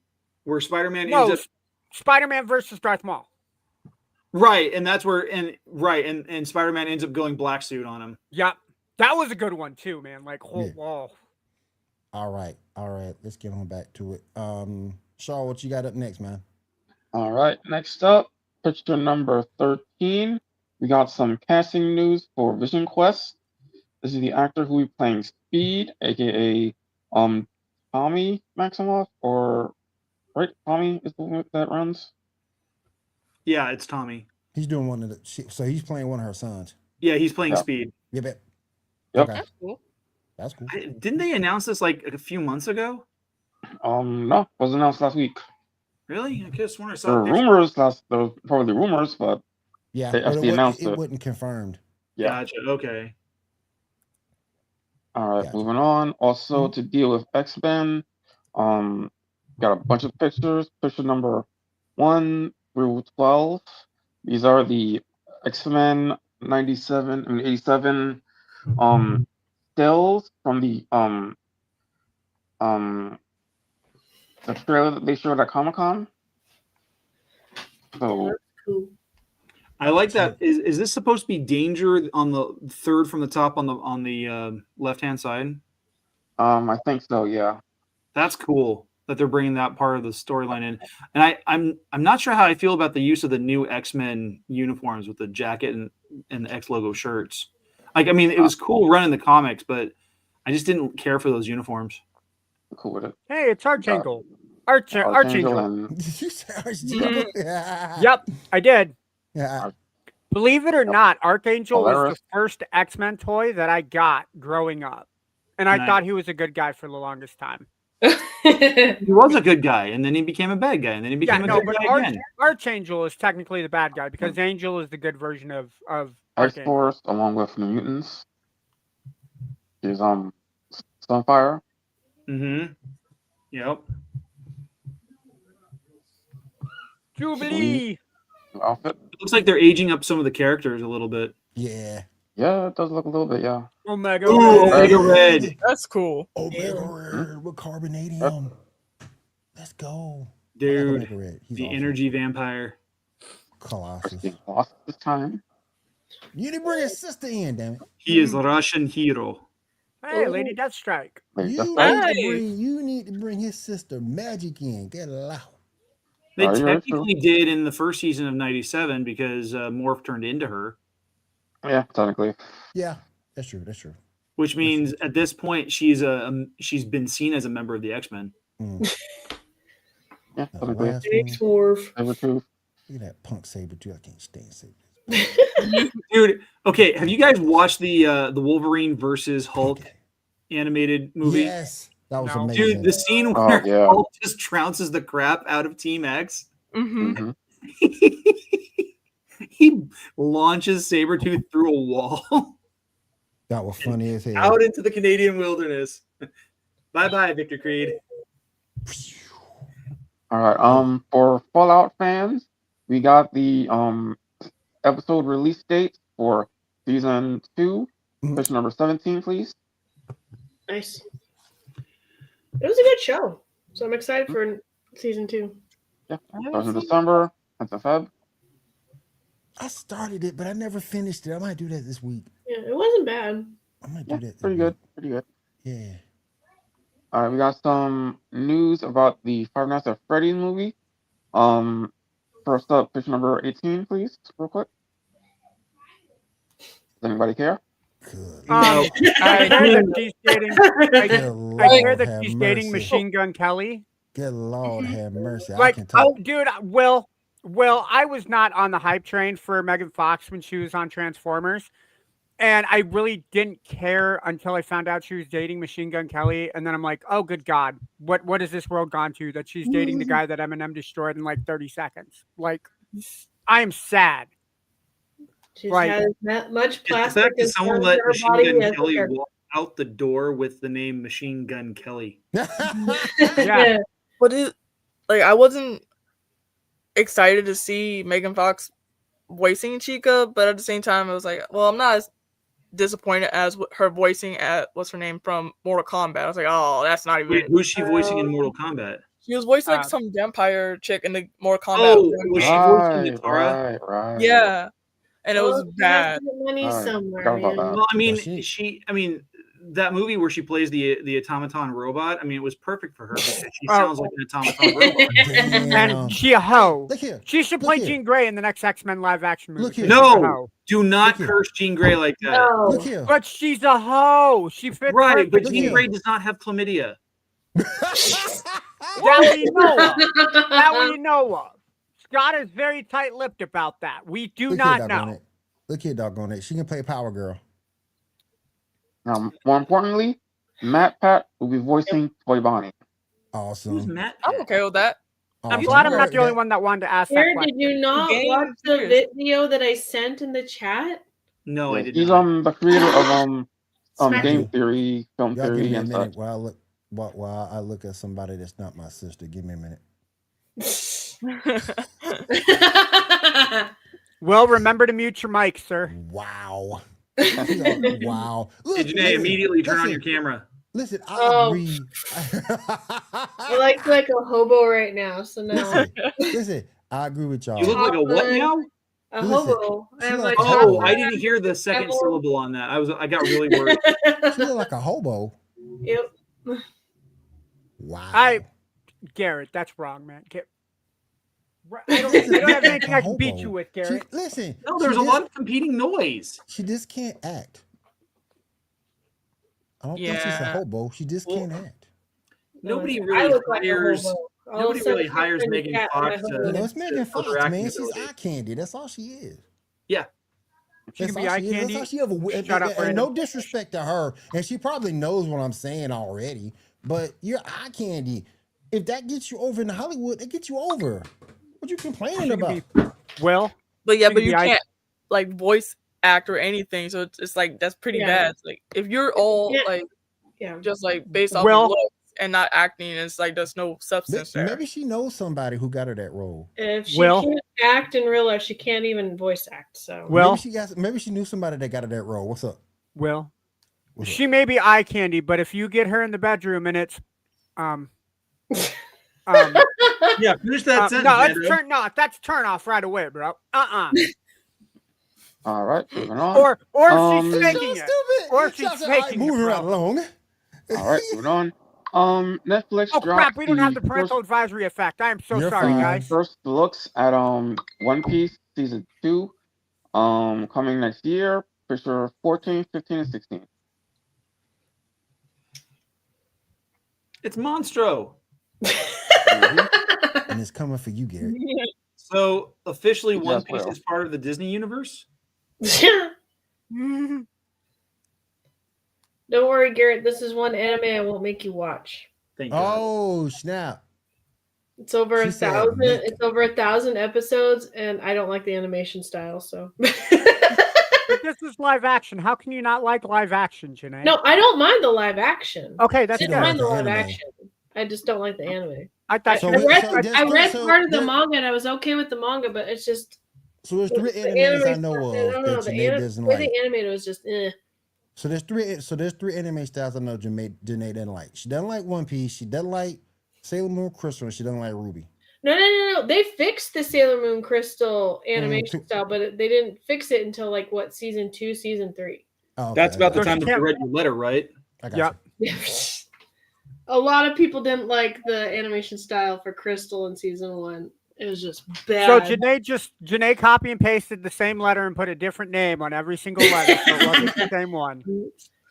where Spider-Man ends up. Spider-Man versus Darth Maul. Right, and that's where and Spider-Man ends up going black suit on him. Yep. That was a good one too, man. Like, Yeah. whoa. All right. Let's get on back to it. Shaw, what you got up next, man? All right, next up, picture number 13. We got some casting news for Vision Quest. This is the actor who will be playing Speed, aka Tommy Maximoff, or right? Tommy is the one that runs. Yeah, it's Tommy. He's doing one of the. So he's playing one of her sons. Yeah, he's playing Yeah. Speed. Yeah, bet. Yep. Okay, That's cool. that's cool. Didn't they announce this like a few months ago? No, was announced last week. Really? I could have sworn I There saw were a picture. rumors there was probably rumors, but Yeah, they but actually announced it it. wasn't confirmed. Yeah. Gotcha. Okay. All right, Gotcha. moving on. Also to deal with X-Men, got a bunch of pictures. Picture number 1 through 12. These are the X-Men 87 stills from the trailer that they showed at Comic-Con. So Cool. I like that. Is this supposed to be Danger on the third from the top on the left hand side? I think so, yeah. That's cool that they're bringing that part of the storyline in. And I'm not sure how I feel about the use of the new X-Men uniforms with the jacket and the X logo shirts. Like, I mean, it was cool running the comics, but I just didn't care for those uniforms. Cool with it. Hey, it's Archangel. Archangel Archangel. and Did you say Archangel? Yep, I did. Yeah. Believe it or not, Archangel was Polaris. the first X-Men toy that I got growing up. And I Nice. thought he was a good guy for the longest time. He was a good guy, and then he became a bad guy, and then he became a good guy again. Archangel is technically the bad guy because Angel is the good version of Archangel. X-Force along with the mutants. He's Sunfire. Mm-hmm. Yep. Jubilee. New outfit. Looks like they're aging up some of the characters a little bit. Yeah. Yeah, it does look a little bit, yeah. Omega. Ooh, Red. Omega Red. That's cool. Omega Red with carbonadium. Let's go. I like Dude, Omega Red. He's the awesome. energy vampire. Colossus. Being lost this time. You didn't bring his sister in, damn it. He is a Russian hero. Hey, Lady Deathstrike. Like, You that's need, right. to you need to bring his sister Magic in. Get it out. They Are you right, technically did in the first season of '97 because Morph turned into her, Yeah, technically. Yeah, that's true. That's true. which means at this point she's been seen as a member of the X-Men. Mm. Yeah, The technically. last Thanks, one, Worf. Ever truth. look at that punk saber too. I can't stand saber. Dude, okay, have you guys watched the Wolverine versus Hulk animated movie? Yes, that was No. amazing. Dude, the scene Oh, where yeah. Hulk just trounces the crap out of Team X. Mm-hmm. Mhm. He launches Sabretooth through a wall That was funny as hell. out into the Canadian wilderness. Bye-bye, Victor Creed. All right. For Fallout fans, we got the episode release date for season 2. Mhm. Picture number 17, please. Nice. It was a good show, so I'm excited for season 2. Yeah. Starts in December. That's a Feb. I started it, but I never finished it. I might do that this week. Yeah, it wasn't bad. I might Yeah, do that. this pretty week. good. Pretty good. Yeah. All right, we got some news about the Five Nights at Freddy's movie. First up, picture number 18, please, real quick. Does anybody care? Good. I heard that she's dating. Good I Lord hear that have she's dating mercy. Machine Gun Kelly. Good Lord have mercy. I Like, can talk. oh, dude, Will, I was not on the hype train for Megan Fox when she was on Transformers. And I really didn't care until I found out she was dating Machine Gun Kelly. And then I'm like, oh, good God. What has this world gone to that she's dating the guy that Eminem destroyed in like 30 seconds? Like, I am sad. She's Right. had that much The plastic fact that in someone her let Machine body Gun as Kelly a- walk out the door with the name Machine Gun Kelly. Yeah. But I wasn't excited to see Megan Fox voicing Chica, but at the same time, I was like, well, I'm not as disappointed as her voicing at what's her name from Mortal Kombat. I was like, oh, that's not even. Wait, who's she voicing in Mortal Kombat? She was voicing like some vampire chick in the Mortal Kombat. Oh, was she voicing Natara? Right. Yeah, and it was bad. Money somewhere, forgot about man. that. Well, I mean, Well, I mean, that movie where she plays the automaton robot. I mean, it was perfect for her because she sounds like an automaton robot. Damn. And she a hoe. Look here. She should Look play here. Jean Grey in the next X-Men live action movie. Look here. She's a No, hoe. do not Look here. curse Jean Grey like that. No. Look here. But she's a hoe. She fits Right, but perfectly. Jean here. Grey does not have chlamydia. That we know of. That we know of. Scott is very tight-lipped about that. We do Look not here, doggone know. it. Look here, doggone it. She can play Power Girl. More importantly, Matt Pat will be voicing Toy Bonnie. Who's Awesome. Matt? I'm okay with that. I'm Awesome. glad I'm not Alright, the only that- one that wanted to ask that Jared, question. did you not Game watch the series. video that I sent in the chat? No, I did He's not. the creator of Smack game you. theory, film Y'all give theory, me a and minute such. while I look at somebody that's not my sister. Give me a minute. Well, remember to mute your mic, sir. Wow. Wow. Look, Hey, Janae, listen, immediately turn on listen, your camera. Listen, I Oh. agree. I like a hobo right now, so no. listen, I agree with y'all. You look like a what now? A Listen, hobo. I she have like my a Oh, hobo. I didn't hear the second Apple. syllable on that. I got really worried. She look like a hobo. Yep. Wow. Garrett, that's wrong, man. I don't have anything I can beat you with, Garrett. Listen. No, there's a lot of competing noise. She just can't act. I don't think she's a Yeah. hobo. She just Well, can't act. Nobody I really look like a hires. hobo. All Nobody of a really sudden, hires I'm Megan cat and Fox I hobo. You know, to. it's Megan Fox, other acting man. She's ability. eye candy. That's all she is. Yeah. She That's can be all eye she is. That's candy. all she ever. And, Shut up, and Brandon. no disrespect to her, and she probably knows what I'm saying already. But you're eye candy. If that gets you over in Hollywood, it gets you over. What you complaining She can about? be- Well, But yeah, She but can you be eye- can't like voice act or anything. So it's like that's pretty Yeah. bad. Like if you're all Yeah. like Yeah. just like based off Well- of looks and not acting, it's like there's no substance there. Maybe she knows somebody who got her that role. If she Well- can't act in real life, she can't even voice act. So Well- maybe she knew somebody that got her that role. What's up? Will. What's She may be eye candy, but if you get her in the bedroom and it's Yeah, finish that sentence. no, Andrew. that's turn off right away, bro. All right, moving on. Or Um, she's So faking it. stupid. Or Y'all she's said, "All right, faking it, moving bro." right along. All right, moving on. Netflix Oh dropped crap, we don't have the first- parental advisory effect. I am so You're sorry, fine. guys. First looks at One Piece season 2, coming next year, for sure 14, 15, and 16. It's Monstro. And it's coming for you, Gary. So officially, Yes, One Piece Will. is part of the Disney universe. don't worry, Garrett. This is one anime I won't make you watch. Thank God. Oh snap! It's over She a said 1,000. make. It's over 1,000 episodes, and I don't like the animation style. So But this is live action. How can you not like live action, Janae? no, I don't mind the live action. Okay, I that's didn't don't good. like mind the the live anime. action. I just don't like the anime. I thought So I wait, read, so there's I three- read so part of the there- manga, and I was okay with the manga, but it's just So there's three the animes I anime know style- of I don't know, that the Janae doesn't way like. they animated was just So there's three anime styles I know Janae doesn't like. She doesn't like One Piece. She doesn't like Sailor Moon Crystal. And she doesn't like Ruby. No. They fixed the Sailor Moon Crystal animation too- style, but they didn't fix it until like what season 2, season 3. Oh, okay, That's about the So she time that you can't- read your letter, right? I got Yep. you. A lot of people didn't like the animation style for Crystal in season 1. It was just bad. So Janae copy and pasted the same letter and put a different name on every single letter, so it wasn't the same one.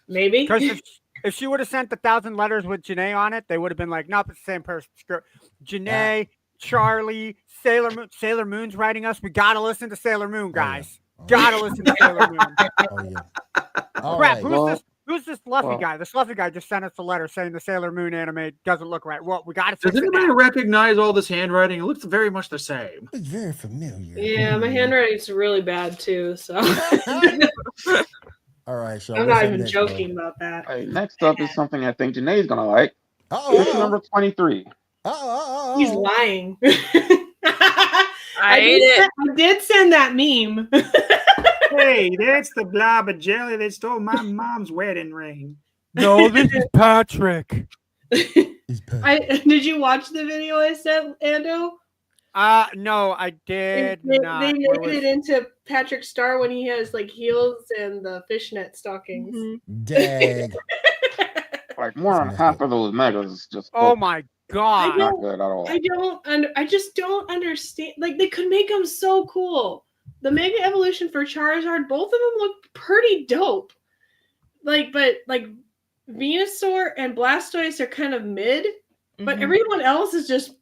Maybe. Because if she would have sent 1,000 letters with Janae on it, they would have been like, nope, it's the same person. Screw Janae, Charlie, Sailor Moon. Sailor Moon's writing us. We gotta listen to Sailor Moon, guys. Oh, Gotta listen to Sailor Moon. Oh yeah. All Crap, right. who's this fluffy well- guy? The fluffy guy just sent us a letter saying the Sailor Moon anime doesn't look right. Well, we gotta Does fix it anybody now. recognize all this handwriting? It looks very much the same. It's very familiar. Yeah, my handwriting's really bad too, so All right, so I'm what's not up even next, joking about that. All right, next up is something I think Janae's gonna like. Oh, Picture number 23. He's lying. I ate it. I did send that meme. Hey, that's the blob of jelly that stole my mom's wedding ring. No, this is Patrick. He's petty. Did you watch the video I sent, Ando? No, I did They not. made it into Patrick Star when he has like heels and the fishnet stockings. Mhm. Dag. Like more than That's half of those megas just Oh look my god! not good at all. I just don't understand. Like they could make them so cool. The Mega Evolution for Charizard, both of them look pretty dope. But Venusaur and Blastoise are kind of mid, but Mhm. everyone else is just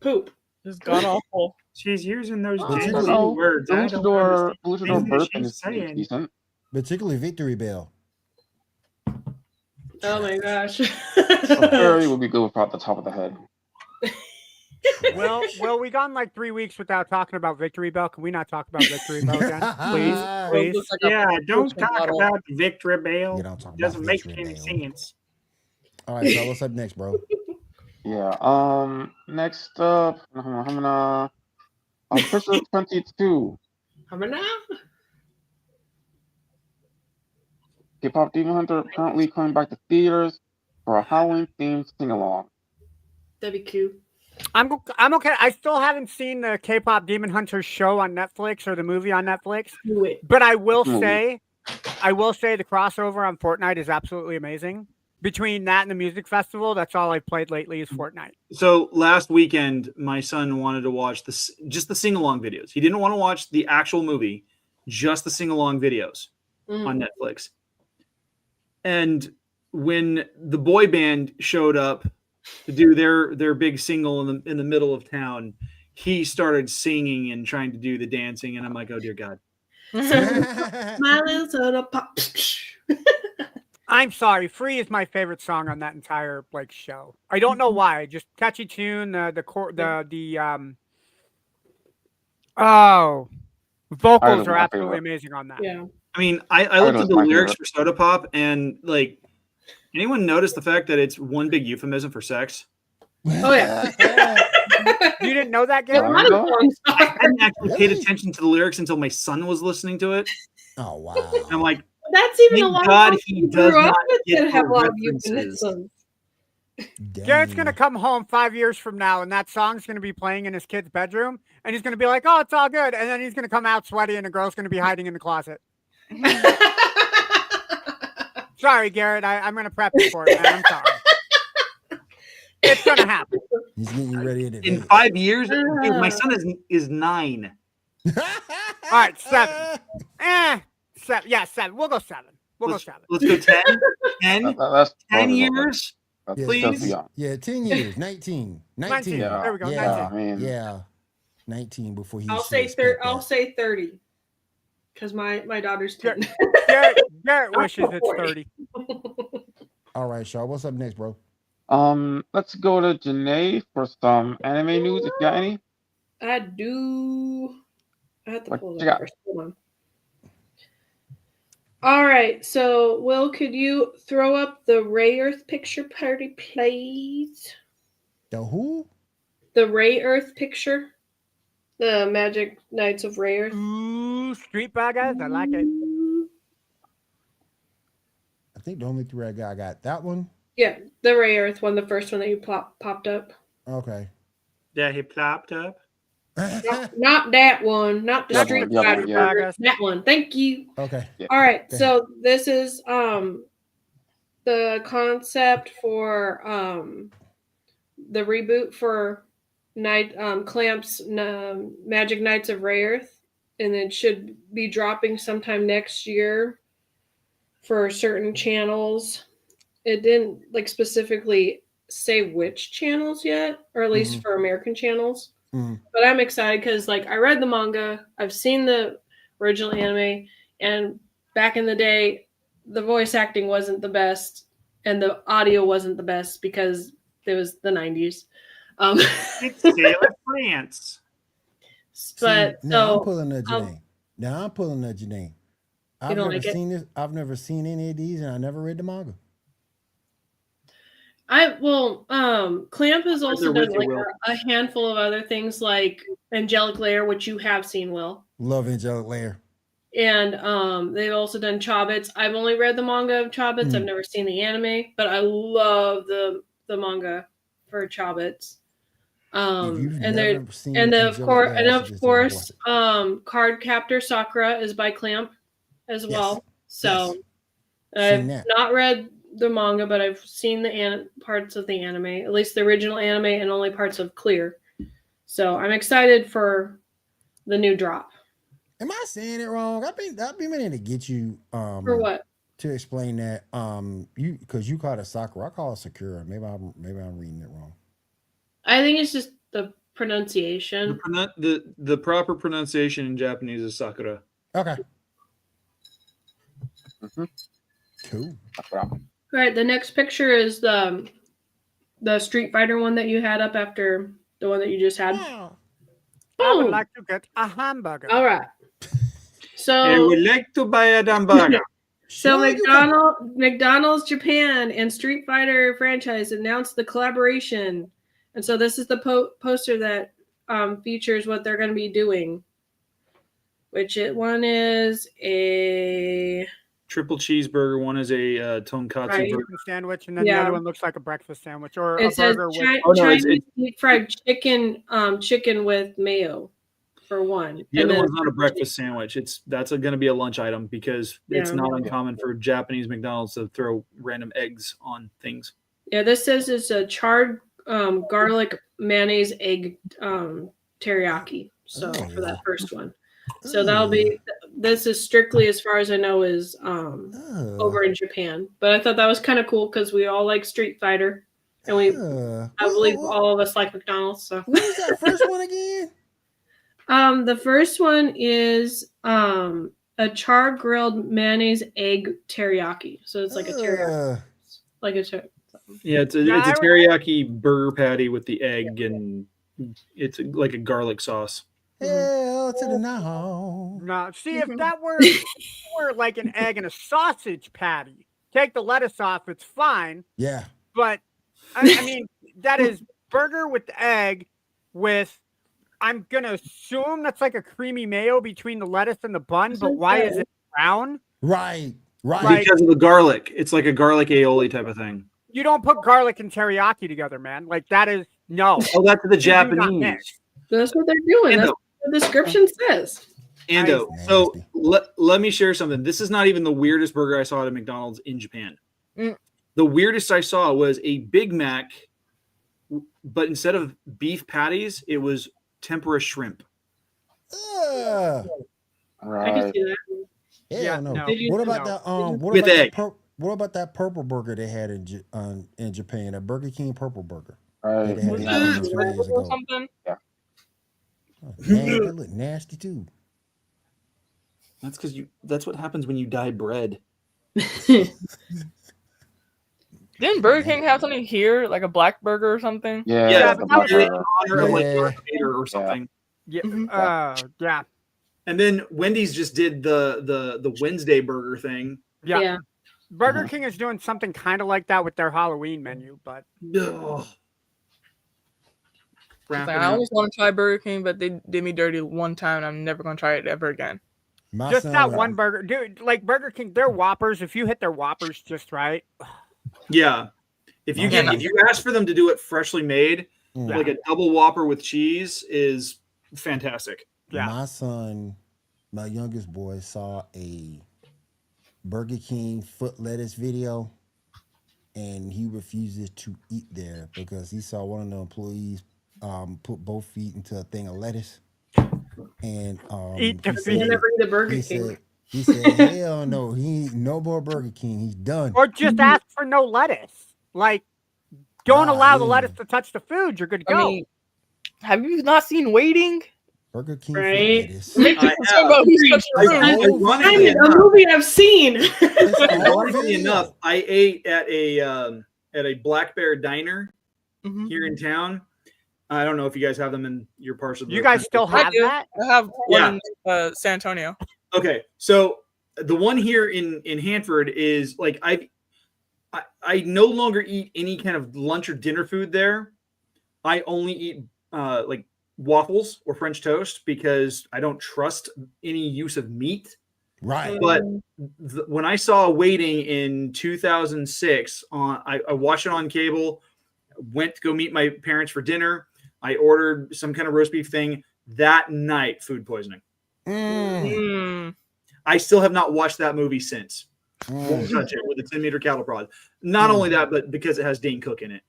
poop. Just god awful. She's using those Oh, fancy no. words. I don't Luchador understand Burp she's is saying. decent. Particularly Victory Bell. Oh my gosh. Fairy would be good without the top of the head. Well, we gone like 3 weeks without talking about Victory Bell. Can we not talk about Victory Bell again, please? Looks like a Yeah, don't Pokemon talk bottle. about the Victory Bell. You don't talk about Doesn't make Victory any Bell. sense. All right, so what's up next, bro? Yeah. Next up, I'm gonna Fisher 22. K-pop Demon Hunter currently coming back to theaters for a Halloween-themed sing-along. That'd be cute. I'm okay. I still haven't seen the K-pop Demon Hunter show on Netflix or the movie on Netflix, Do it. but I will Hmm. say the crossover on Fortnite is absolutely amazing. Between that and the music festival, that's all I've played lately is Fortnite. So last weekend, my son wanted to watch just the sing-along videos. He didn't want to watch the actual movie, just the sing-along videos on Netflix. And when the boy band showed up to do their big single in the middle of town, he started singing and trying to do the dancing, and I'm like, oh dear God. Smiling soda pop. I'm sorry, "Free" is my favorite song on that entire show. I don't know why, just catchy tune. Vocals are absolutely amazing on that. Yeah. I mean, I looked at the lyrics for Soda Pop, and anyone notice the fact that it's one big euphemism for sex? Oh yeah. You didn't know that, A Gary? lot of songs I are. hadn't actually paid attention to the lyrics until my son was listening to it. Oh wow. And I'm like, That's even a thank lot God of songs he we does grew up not with get that have a the lot of references. euphemisms. Garrett's gonna come home 5 years from now, and that song's gonna be playing in his kid's bedroom, and he's gonna be like, "Oh, it's all good," and then he's gonna come out sweaty, and the girl's gonna be hiding in the closet. Sorry, Garrett, I'm gonna prep you for it, man. I'm sorry. It's gonna happen. He's getting you ready In 5 years, dude, my son is 9. All right, 7. 7. Yeah, 7. We'll go 7. We'll go 7. Let's go 10. 10, That's 10 years. Yeah, Please? Yeah. Yeah, 10 years. 19. 19. Yeah. There we go. Yeah, 19. I mean, Yeah. 19 before he I'll should say expect I'll that. say 30. Because my daughter's 10. Garrett wishes it's 30. All right, Shaw. What's up next, bro? let's go to Janae for some anime news if you got any. I do. I have to What pull you it got? up first. Hold on. All right. So, Will, could you throw up the Ray Earth picture party, please? The who? The Ray Earth picture. The Magic Knights of Ray Earth. Ooh, street bad guys. I like it. I think the only three I got that one. Yeah, the Ray Earth one, the first one that you popped up. Okay. Yeah, he plopped up. Not that one, not the That Street one, yeah, Fighter. yeah. Burger, that one. Thank you. Okay. All right, Okay. so this is the concept for the reboot for Clamp's Magic Knights of Ray Earth, and it should be dropping sometime next year for certain channels. It didn't specifically say which channels yet, or at least for American channels. But I'm excited because I read the manga, I've seen the original anime, and back in the day, the voice acting wasn't the best and the audio wasn't the best because it was the 90s. It's Sailor France. But now I'm so pulling a Janae. Now I'm pulling a Janae. I've don't never like it? seen this. I've never seen any of these, and I never read the manga. Clamp has also there done with you, Will. a handful of other things like Angelic Lair, which you have seen, Will. Love Angelic Lair. And they've also done Chobits. I've only read the manga of Chobits. I've never seen the anime, but I love the the manga for Chobits. If you've And never seen and of Angelic course, Lass, you just don't watch it. Card Captor Sakura is by Clamp as well. So Seen I've that. not read the manga, but I've seen the parts of the anime, at least the original anime, and only parts of Clear. So I'm excited for the new drop. Am I saying it wrong? I've been meaning to get you For what? to explain that. You because you call it Sakura, I call it Sakura. Maybe I'm reading it wrong. I think it's just the pronunciation. The proper pronunciation in Japanese is Sakura. Okay. Mhm. Cool. All right, the next picture is the Street Fighter one that you had up after the one that you just had. I would Boom. like to get a hamburger. All right. I So would like to buy a hamburger. So Sure you can. McDonald's Japan and Street Fighter franchise announced the collaboration, and so this is the poster that features what they're going to be doing. One is a Triple cheeseburger. One is a tonkatsu Right. burger. Chicken sandwich, and then the Yeah. other one looks like a breakfast sandwich or a it says burger with. Oh, no, it's- Chinese deep fried chicken with mayo for one. The And other then- one's not a breakfast sandwich. That's going to be a lunch item because it's Yeah. not uncommon for Japanese McDonald's to throw random eggs on things. Yeah, this says it's a charred garlic mayonnaise egg teriyaki. So Oh. for that first one. So that'll be this is strictly as far as I know is over in Japan. But I thought that was kind of cool because we all like Street Fighter. And I believe all of us like McDonald's. So What was that first one again? the first one is a char grilled mayonnaise egg teriyaki. So it's like a teriyaki. Like a Yeah, it's a teriyaki burger patty with the egg, and it's like a garlic sauce. Hell to the no. No, see if that were like an egg and a sausage patty. Take the lettuce off, it's fine. Yeah. But I mean, that is burger with the egg with. I'm gonna assume that's like a creamy mayo between the lettuce and the bun. But why is it brown? Right. Like- Because of the garlic. It's like a garlic aioli type of thing. You don't put garlic and teriyaki together, man. Like that is no. Oh, that's the You do not Japanese. mix. That's what they're doing. Ando. That's what the description says. Ando. Nice. So Nasty. let me share something. This is not even the weirdest burger I saw at McDonald's in Japan. Mm. The weirdest I saw was a Big Mac, but instead of beef patties, it was tempura shrimp. Ugh. I can Right. see that. Hell Yeah, no. no. What about No. that? With egg. What about that purple burger they had in Japan? That Burger King purple burger. Right. They had Was it that a few a years burger or ago. something? Oh, man, that look nasty too. That's because that's what happens when you dye bread. Didn't Burger King have something here, like a black burger or something? Yeah. Yeah, the that was burger. in honor of like Yeah. Darth Vader or something. Yeah. Mhm. Yeah. And then Wendy's just did the Wednesday burger thing. Yeah. Yeah. Burger King is doing something kind of like that with their Halloween menu, but Ugh. Like, I always want to try Burger King, but they did me dirty one time, and I'm never gonna try it ever again. My just son that was- one burger, dude. Like Burger King, their Whoppers. If you hit their Whoppers just right, Yeah. If you Yeah. if you ask for them to do it freshly made, Mm. like a double Whopper with cheese is fantastic. yeah. My son, my youngest boy, saw a Burger King foot lettuce video, and he refuses to eat there because he saw one of the employees put both feet into a thing of lettuce, and Eat the he feet. said- You never eat a Burger he King. said, he said, hell no, he ain't no more Burger King. He's done. Or just ask for no lettuce. Like, don't Ah, allow the yeah. lettuce to touch the food. You're good to I go. mean, have you not seen Waiting? Burger King Right. foot lettuce. Make I you talk about who's touching I- the I- food. ironically A enough- movie I've seen. It's all Ironically video. enough, I ate at a Black Bear diner Mhm. here in town. I don't know if you guys have them in your parts of the You guys still I have do. that? I have Yeah. one in San Antonio. Okay, so the one here in Hanford is like I no longer eat any kind of lunch or dinner food there. I only eat like waffles or French toast because I don't trust any use of meat. Right. But when I saw Waiting in 2006, I watched it on cable, went to go meet my parents for dinner. I ordered some kind of roast beef thing. That night, food poisoning. I still have not watched that movie since. Won't touch it with a 10-meter cattle prod. Not only that, but because it has Dane Cook in it.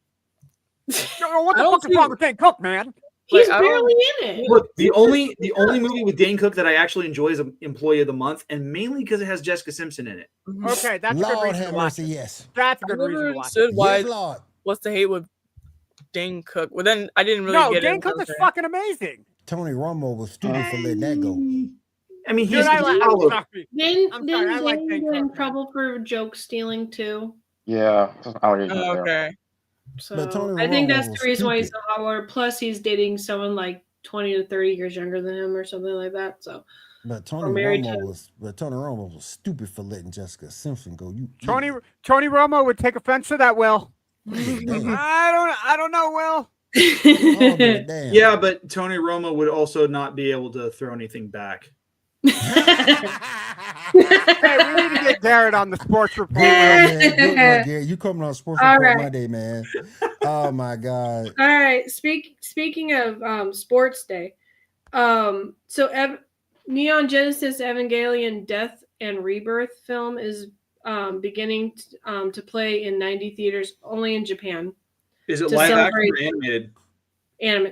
What the fuck is wrong with Dane Cook, man? He's barely in it. Look, the only movie with Dane Cook that I actually enjoy is Employee of the Month, and mainly because it has Jessica Simpson in it. Okay, that's a good Lord reason have to watch mercy, it. yes. That's a I good never reason to watch it. understood why. Yes, Lord. What's the hate with Dane Cook? Well, then I didn't really No, get Dane it. Cook is fucking amazing. Tony Romo was stupid for letting that go. I mean, Dude, he's I'm sorry. Didn't I'm sorry, I like Dane Dane get in Cook, trouble for joke stealing too? Yeah, some allegations there. Okay. So But Tony I think Romo that's the was reason why he's stupid. so hot water. Plus, he's dating someone like 20 to 30 years younger than him or something like that. So But Tony Or married Romo was stupid for letting Jessica Simpson go. Tony Romo would take offense to that, Will. Damn. I don't know, Will. Oh, damn. Yeah, but Tony Romo would also not be able to throw anything back. Hey, we need to get Garrett on the sports report. Good one, man. Good one, Gary. You coming on Sports All Report right. Monday, man. Oh my God. All right. Speaking of Sports Day, so Neon Genesis Evangelion Death and Rebirth film is beginning to play in 90 theaters only in Japan. Is it To live action celebrate- or animated?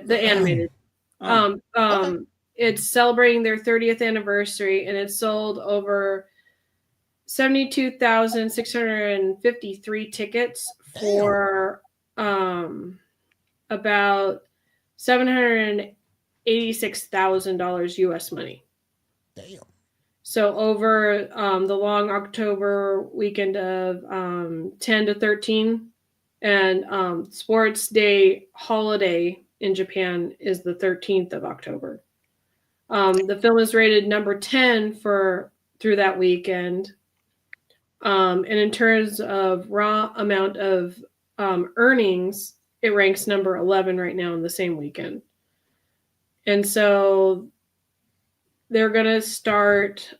The animated. Oh. Okay. It's celebrating their 30th anniversary, and it sold over 72,653 tickets for about $786,000 US money. Damn. So over the long October weekend of 10 to 13, and Sports Day holiday in Japan is the 13th of October. The film is rated number 10 through that weekend. And in terms of raw amount of earnings, it ranks number 11 right now in the same weekend. And so they're going to start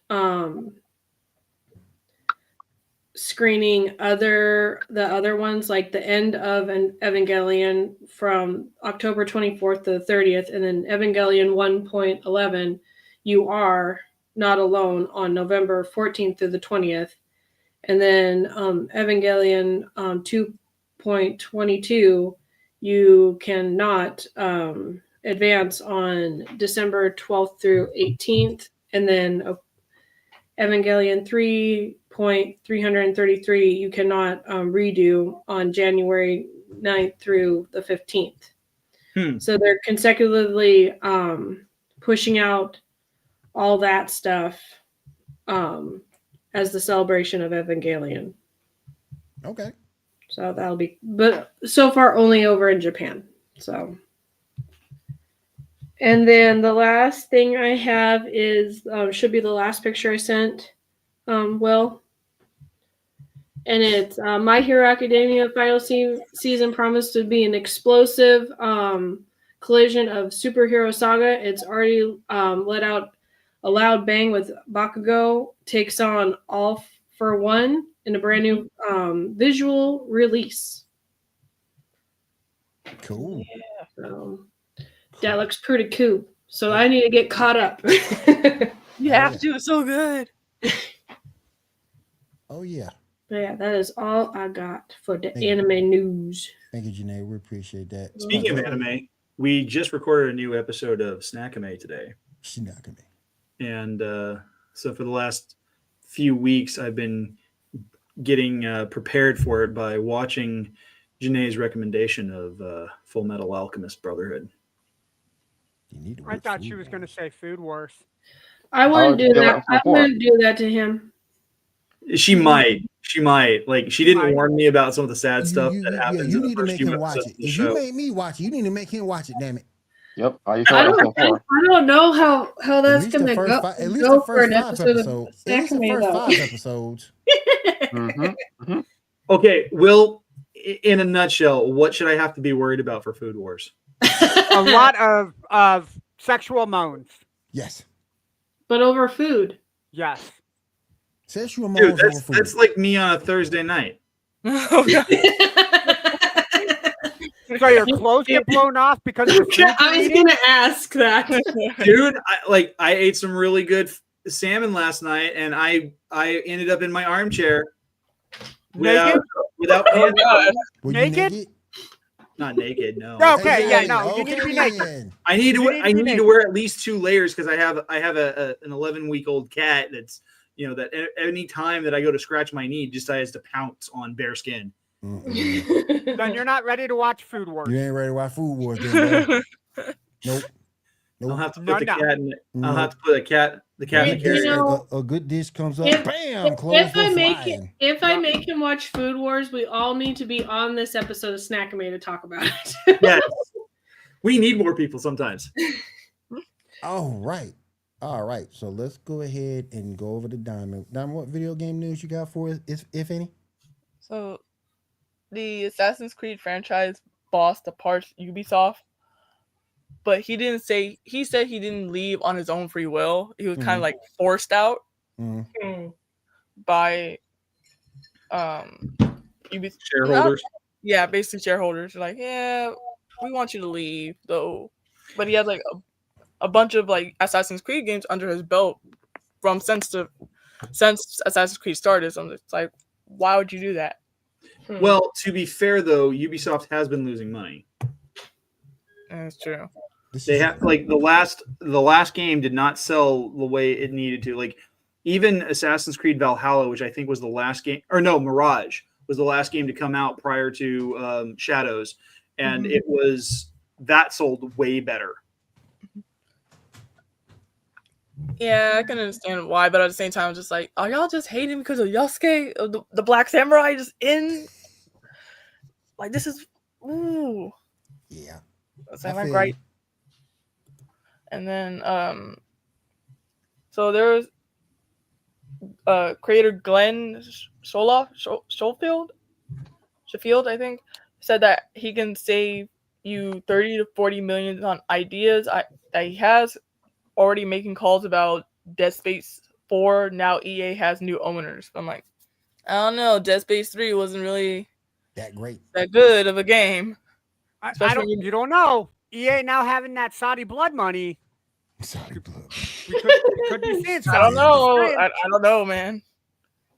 screening the other ones, like the end of Evangelion from October 24th to the 30th, and then Evangelion 1.11, You Are Not Alone, on November 14th through the 20th. And then Evangelion 2.22, You Cannot Advance, on December 12th through 18th. And then Evangelion 3.333, You Cannot Redo, on January 9th through the 15th. So they're consecutively pushing out all that stuff as the celebration of Evangelion. Okay. So that'll be, but so far only over in Japan. So, and then the last thing I have is should be the last picture I sent, Will. And it's My Hero Academia final season promised to be an explosive collision of superhero saga. It's already let out a loud bang with Bakugo takes on All for One in a brand new visual release. Cool. So that looks pretty cool. So I need to get caught up. You have to. It's so good. Oh yeah. But yeah, that is all I got for the anime news. Thank you, Janae. We appreciate that. Speaking of anime, we just recorded a new episode of Snackame today. Snackame. And so for the last few weeks, I've been getting prepared for it by watching Janae's recommendation of Full Metal Alchemist Brotherhood. I thought she was going to say Food Wars. I wouldn't do that. I wouldn't do that to him. She might. Like, she didn't warn me about some of the sad stuff that happens. You in the need to first make few him watch episodes it. of the If show. you make me watch it, you need to make him watch it. Damn it. Yep. I I don't know how that's At least gonna the go. first five, at least go the for an first 5 episode of episodes. At least the Snackame, first though. 5 episodes. Okay, Will, in a nutshell, what should I have to be worried about for Food Wars? A lot of sexual moans. Yes. But over food. Yes. Sexual Dude, moans over food. that's like me on a Thursday night. So your clothes get blown off because of the food I was gonna ask that. Dude, I ate some really good salmon last night, and I ended up in my armchair Naked? without Oh pants. god. Were you Naked? Not naked, no. Okay, yeah, no, you need to be naked. then. I need to You wear, need to I be need to naked. wear at least 2 layers because I have an 11-week-old cat that's that any time that I go to scratch my knee just decides to pounce on bare skin. Mm-mm. Then you're not ready to watch Food Wars. You ain't ready to watch Food Wars, then, bro. Nope. I'll have to No, put the no. cat in it. I'll No. have to put the cat in the You carrier. know, a good dish comes up, if- bam, clothes If go I make flying. if I make him watch Food Wars, we all need to be on this episode of Snackame to talk about it. Yes. We need more people sometimes. All right. So let's go ahead and go over to Diamond. Diamond, what video game news you got for us, if any? So, the Assassin's Creed franchise boss departs Ubisoft, but he didn't say. He said he didn't leave on his own free will. He was kind of like forced out by Ubisoft Shareholders. Yeah, basically shareholders are like, yeah, we want you to leave though, but he has like a bunch of like Assassin's Creed games under his belt from since Assassin's Creed started. So it's like, why would you do that? Well, to be fair though, Ubisoft has been losing money. That's true. They have like the last game did not sell the way it needed to. Like even Assassin's Creed Valhalla, which I think was the last game, or no, Mirage was the last game to come out prior to Shadows, and it was that sold way better. Yeah, I can understand why, but at the same time, I'm just like, are y'all just hating because of Yosuke, the Black Samurai, just in? Like, this is, ooh. Yeah. That's I not feel great. And then, so there's creator Glenn Schofield, I think, said that he can save you 30 to 40 million on ideas that he has. Already making calls about Dead Space 4. Now EA has new owners. I'm like, I don't know. Dead Space 3 wasn't really that great, that good of a game. You don't know. EA now having that Saudi blood money. Saudi blood. We could be seeing something. I don't know. I don't know, man.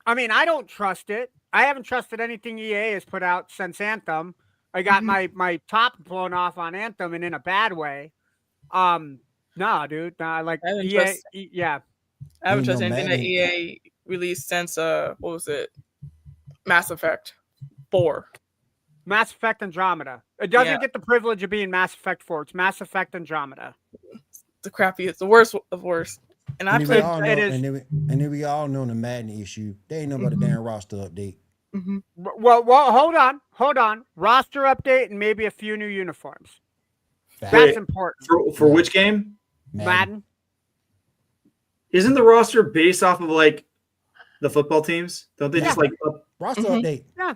I mean, I don't trust it. I haven't trusted anything EA has put out since Anthem. I got my top blown off on Anthem and in a bad way. Nah, dude. Nah, like EA. Yeah. I haven't trusted anything that EA released since what was it? Mass Effect 4. Mass Effect Andromeda. It doesn't get the privilege of being Mass Effect 4. It's Mass Effect Andromeda. The crappiest, the worst of worst. And I played it is. And then we all know the Madden issue. They ain't know about the damn roster update. Well, hold on. Roster update and maybe a few new uniforms. That's important. For which game? Madden. Isn't the roster based off of like the football teams? Don't they just like roster update? Yeah.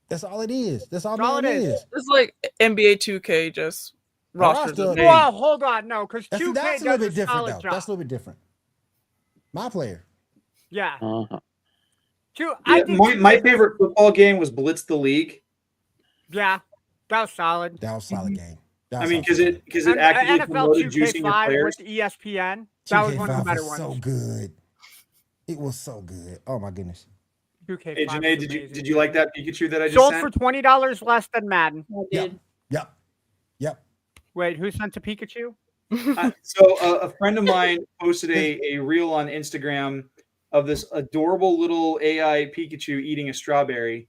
That's all it is. That's all it is. It's like NBA 2K, just rosters. Well, hold on, no, because 2K that's a does little bit different solid though. job. That's a little bit different. My player. Yeah. My favorite football game was Blitz the League. Yeah, that was solid. That was a solid game. I mean, because it actively NFL promoted juicing your 2K5 players. with ESPN. That was one of the better ones. So good. It was so good. Oh my goodness. 2K5. Hey, Janae, did you like that Pikachu that I just sold sent? for $20 less than Madden? I did. Yep. Wait, who sent to Pikachu? So a friend of mine posted a reel on Instagram of this adorable little AI Pikachu eating a strawberry.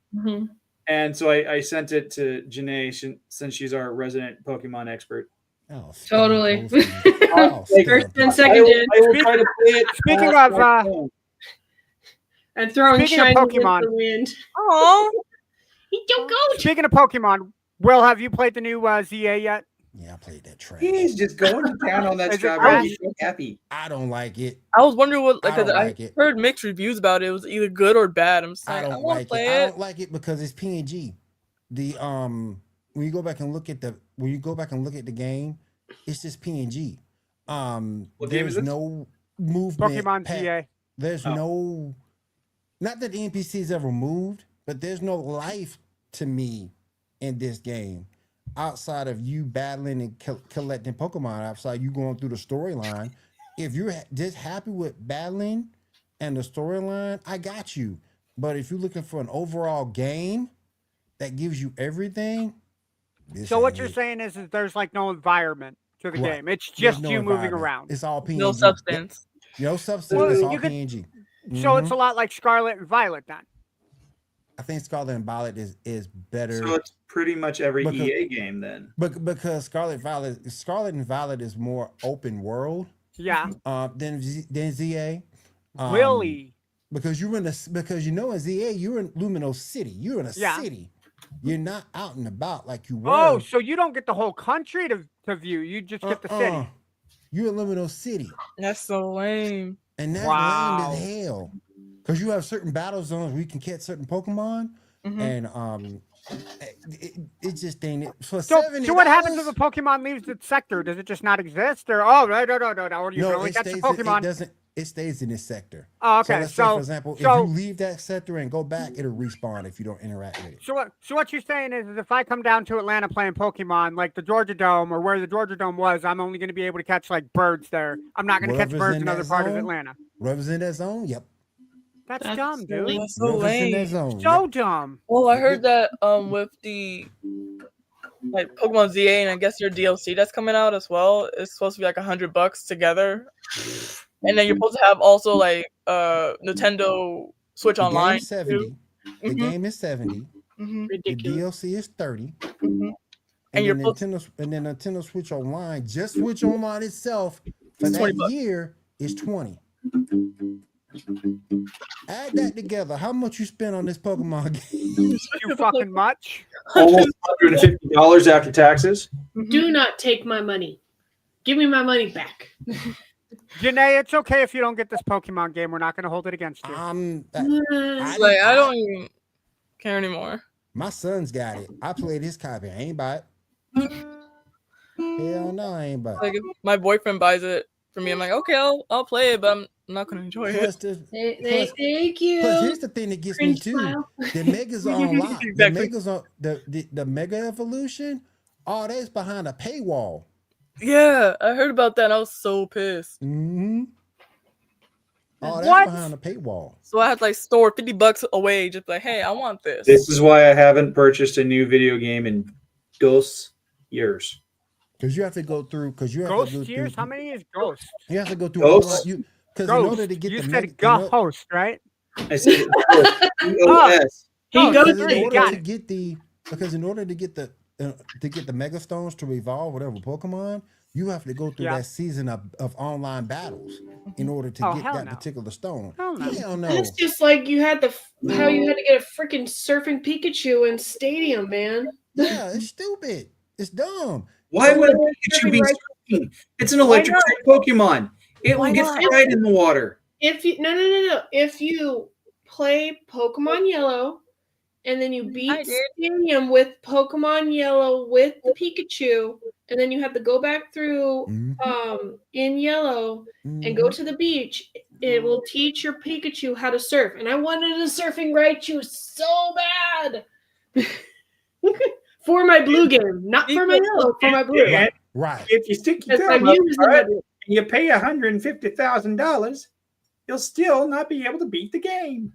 And so I sent it to Janae since she's our resident Pokemon expert. Oh, totally. First and seconded. I will try to play it. Speaking of and throwing shiny Pokemon. in the wind. Oh, don't go. Speaking of Pokemon, Will, have you played the new ZA yet? Yeah, I played that trash. He's just going to town on that strawberry. He's so happy. I don't like it. I was wondering what, because I it. heard mixed reviews about it. It was either good or bad. I'm just like, I don't like it. I don't like it because it's PNG. The when you go back and look at the game, it's just PNG. There's no movement. Pokemon ZA. There's no, not that the NPCs ever moved, but there's no life to me in this game. outside of you battling and collecting Pokemon, outside you going through the storyline, if you're just happy with battling and the storyline, I got you. But if you're looking for an overall game that gives you everything, So what you're saying is there's like no environment to the game. It's just no you moving environment. around. It's all PNG. No substance. Yep. No substance. Well, it's all you could- PNG. So it's a lot like Scarlet and Violet then. I think Scarlet and Violet is better. So it's pretty much every Because- EA game then. Because Scarlet and Violet is more open world Yeah. than ZA. Really? Because in ZA you're in Lumino City. You're in a city. You're not out and about like you were. Oh, so you don't get the whole country to view. You just get the city. You're in Lumino City. That's so lame. And that's Wow. lame as hell. Because you have certain battle zones where you can catch certain Pokemon. And it just ain't it. For So $70, what happens if a Pokemon leaves the sector? Does it just not exist? Or no, or you can only catch the Pokemon. It stays in this sector. Oh, okay. Let's say, for example, if you leave that sector and go back, it'll respawn if you don't interact with it. So what you're saying is if I come down to Atlanta playing Pokemon, like the Georgia Dome or where the Georgia Dome was, I'm only going to be able to catch like birds there. I'm not going to catch birds in other part of Atlanta. Whoever's in that zone, yep. That's dumb, dude. That's so lame. So dumb. Well, I heard that with the like Pokemon ZA and I guess your DLC that's coming out as well, it's supposed to be like $100 together. And then you're supposed to have also like Nintendo Switch Online. Game 70. The game is 70. Ridiculous. The DLC is 30. And then you're Nintendo Switch Online, just Switch Online itself for It's that $20. year is 20. Add that together. How much you spend on this Pokemon game? You fucking much. Almost $150 after taxes. Do not take my money. Give me my money back. Janae, it's okay if you don't get this Pokemon game. We're not going to hold it against you. I don't even care anymore. My son's got it. I played his copy. I ain't buy it. Hell no, I ain't buy it. Like if my boyfriend buys it for me, I'm like, okay, I'll play it, but I'm not gonna enjoy it. Thank you. Plus, here's the thing that gets me too. The megas are unlocked. Exactly. The megas are the mega evolution. All that's behind a paywall. Yeah, I heard about that and I was so pissed. Mm-hmm. Oh, that's What? behind a paywall. So I had to like store $50 away, just like, hey, I want this. This is why I haven't purchased a new video game in 2 years. Because you have to go through. Because you have Ghost to go years? through. How many is Ghost? You have to go through. Ghost? Because in Ghost. order to get You the said mega, Ghost, right? I said EOS. He goes because three, in order got to it. get the because in order to get the mega stones to evolve whatever Pokemon, you have to go through Yeah. that season of online battles in order to Oh, get hell that no. particular stone. Hell no. Hell no. That's just like you had how you had to get a freaking surfing Pikachu in Stadium, man. Yeah, it's stupid. It's dumb. Why would Why Pikachu be not? surfing? It's an electric type Pokemon. It will Why get not? fried in the water. If you no. If you play Pokemon Yellow and then you I beat did. Stadium with Pokemon Yellow with the Pikachu, and then you have to go back through in Yellow and go to the beach, it will teach your Pikachu how to surf. And I wanted a surfing Raichu so bad. For my blue game, not for my yellow, for my blue. And Right. if you stick your Because I've thumb up, used all right, them. and you pay $150,000, you'll still not be able to beat the game.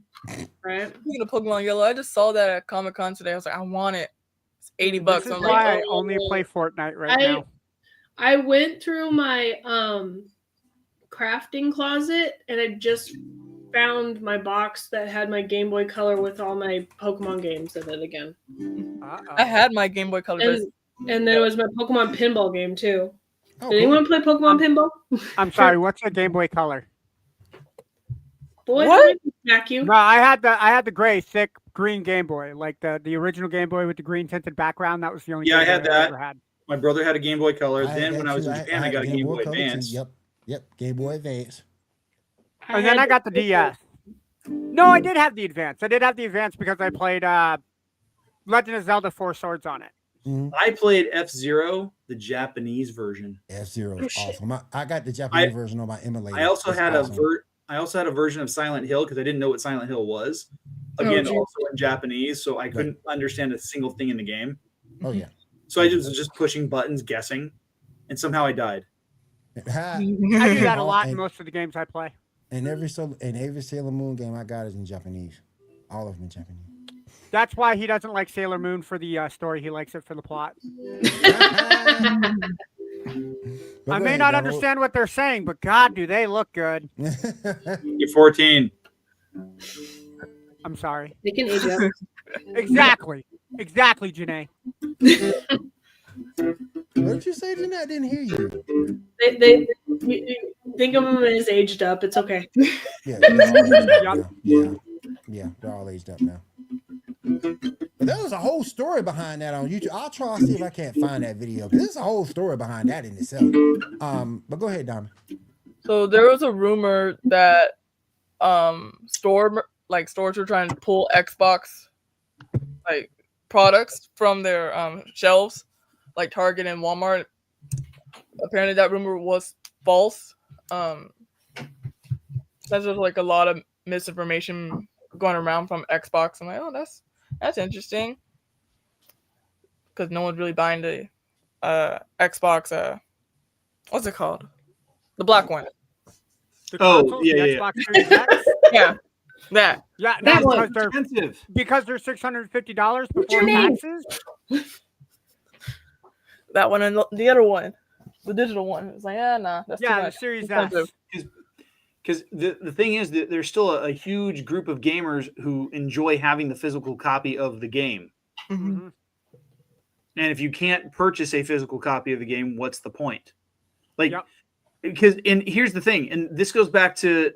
Right? Speaking of Pokemon Yellow, I just saw that at Comic Con today. I was like, I want it. It's $80. This is I'm why like, I only play Fortnite right I- now. I went through my crafting closet and I just found my box that had my Game Boy Color with all my Pokemon games in it again. I had my Game Boy Color. but And then it was my Pokemon Pinball game too. Oh, Did anyone play Pokemon Pinball? I'm sorry. What's a Game Boy Color? Boy, What? I smack you. No, I had the gray, thick green Game Boy, like the original Game Boy with the green tinted background. That was the only. Yeah, I Game had Boy that. ever had. My brother had a Game Boy Color. I Then had when that I was too. in Japan, I had got a Game Boy Color too. Advance. Yep. Game Boy Advance. And then I got the DS. No, I did have the Advance. I did have the Advance because I played Legend of Zelda 4 Swords on it. I played F-Zero, the Japanese version. F-Zero is awesome. I got the Japanese version on my emulator. I also It's had awesome. I also had a version of Silent Hill because I didn't know what Silent Hill was. Again, geez. also in Japanese, so I couldn't understand a single thing in the game. Oh yeah. So I was just pushing buttons, guessing, and somehow I died. I do that a lot in And- most of the games I play. And every Sailor Moon game I got is in Japanese. All of them in Japanese. That's why he doesn't like Sailor Moon for the story. He likes it for the plot. I may not understand what they're saying, but God, do they look good. You're 14. I'm sorry. They can age up. Exactly, Janae. What did you say, Janae? I didn't hear you. They think of them as aged up. It's okay. Yeah, they're all aged up Yep. now. Yeah, they're all aged up now. But there was a whole story behind that on YouTube. I'll try to see if I can't find that video. There's a whole story behind that in itself. But go ahead, Donna. So there was a rumor that stores were trying to pull Xbox like products from their shelves, like Target and Walmart. Apparently that rumor was false. Since there's like a lot of misinformation going around from Xbox, I'm like, oh, that's interesting, because no one's really buying the Xbox. What's it called? The black one. The Oh, console, yeah, the yeah, Xbox Series X. Yeah, that. Yeah, That no, one. Expensive. because they're $650 What's before your name? taxes. That one and the other one, the digital one. It's like, nah, that's too Yeah, the much. Series S. Expensive. Because the thing is that there's still a huge group of gamers who enjoy having the physical copy of the game. Mhm. Mhm. And if you can't purchase a physical copy of the game, what's the point? Like, Yep. because and here's the thing, and this goes back to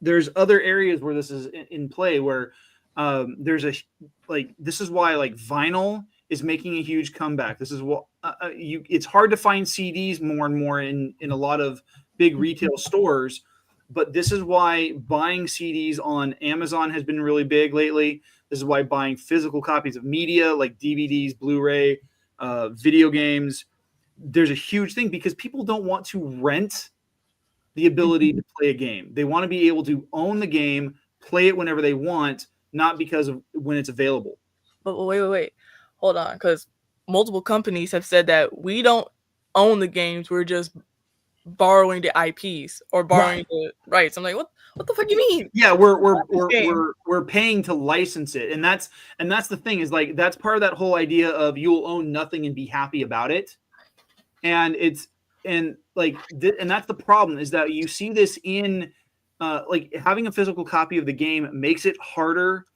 there's other areas where this is in play where there's this is why like vinyl is making a huge comeback. This is what it's hard to find CDs more and more in a lot of big retail stores, but this is why buying CDs on Amazon has been really big lately. This is why buying physical copies of media like DVDs, Blu-ray, video games, there's a huge thing because people don't want to rent the ability to play a game. They want to be able to own the game, play it whenever they want, not because of when it's available. But wait. Hold on, because multiple companies have said that we don't own the games. We're just borrowing the IPs or borrowing the rights. I'm like, what the fuck you mean? Yeah, we're paying to license it, and that's the thing is like that's part of that whole idea of you'll own nothing and be happy about it, and that's the problem is that you see this in like having a physical copy of the game makes it harder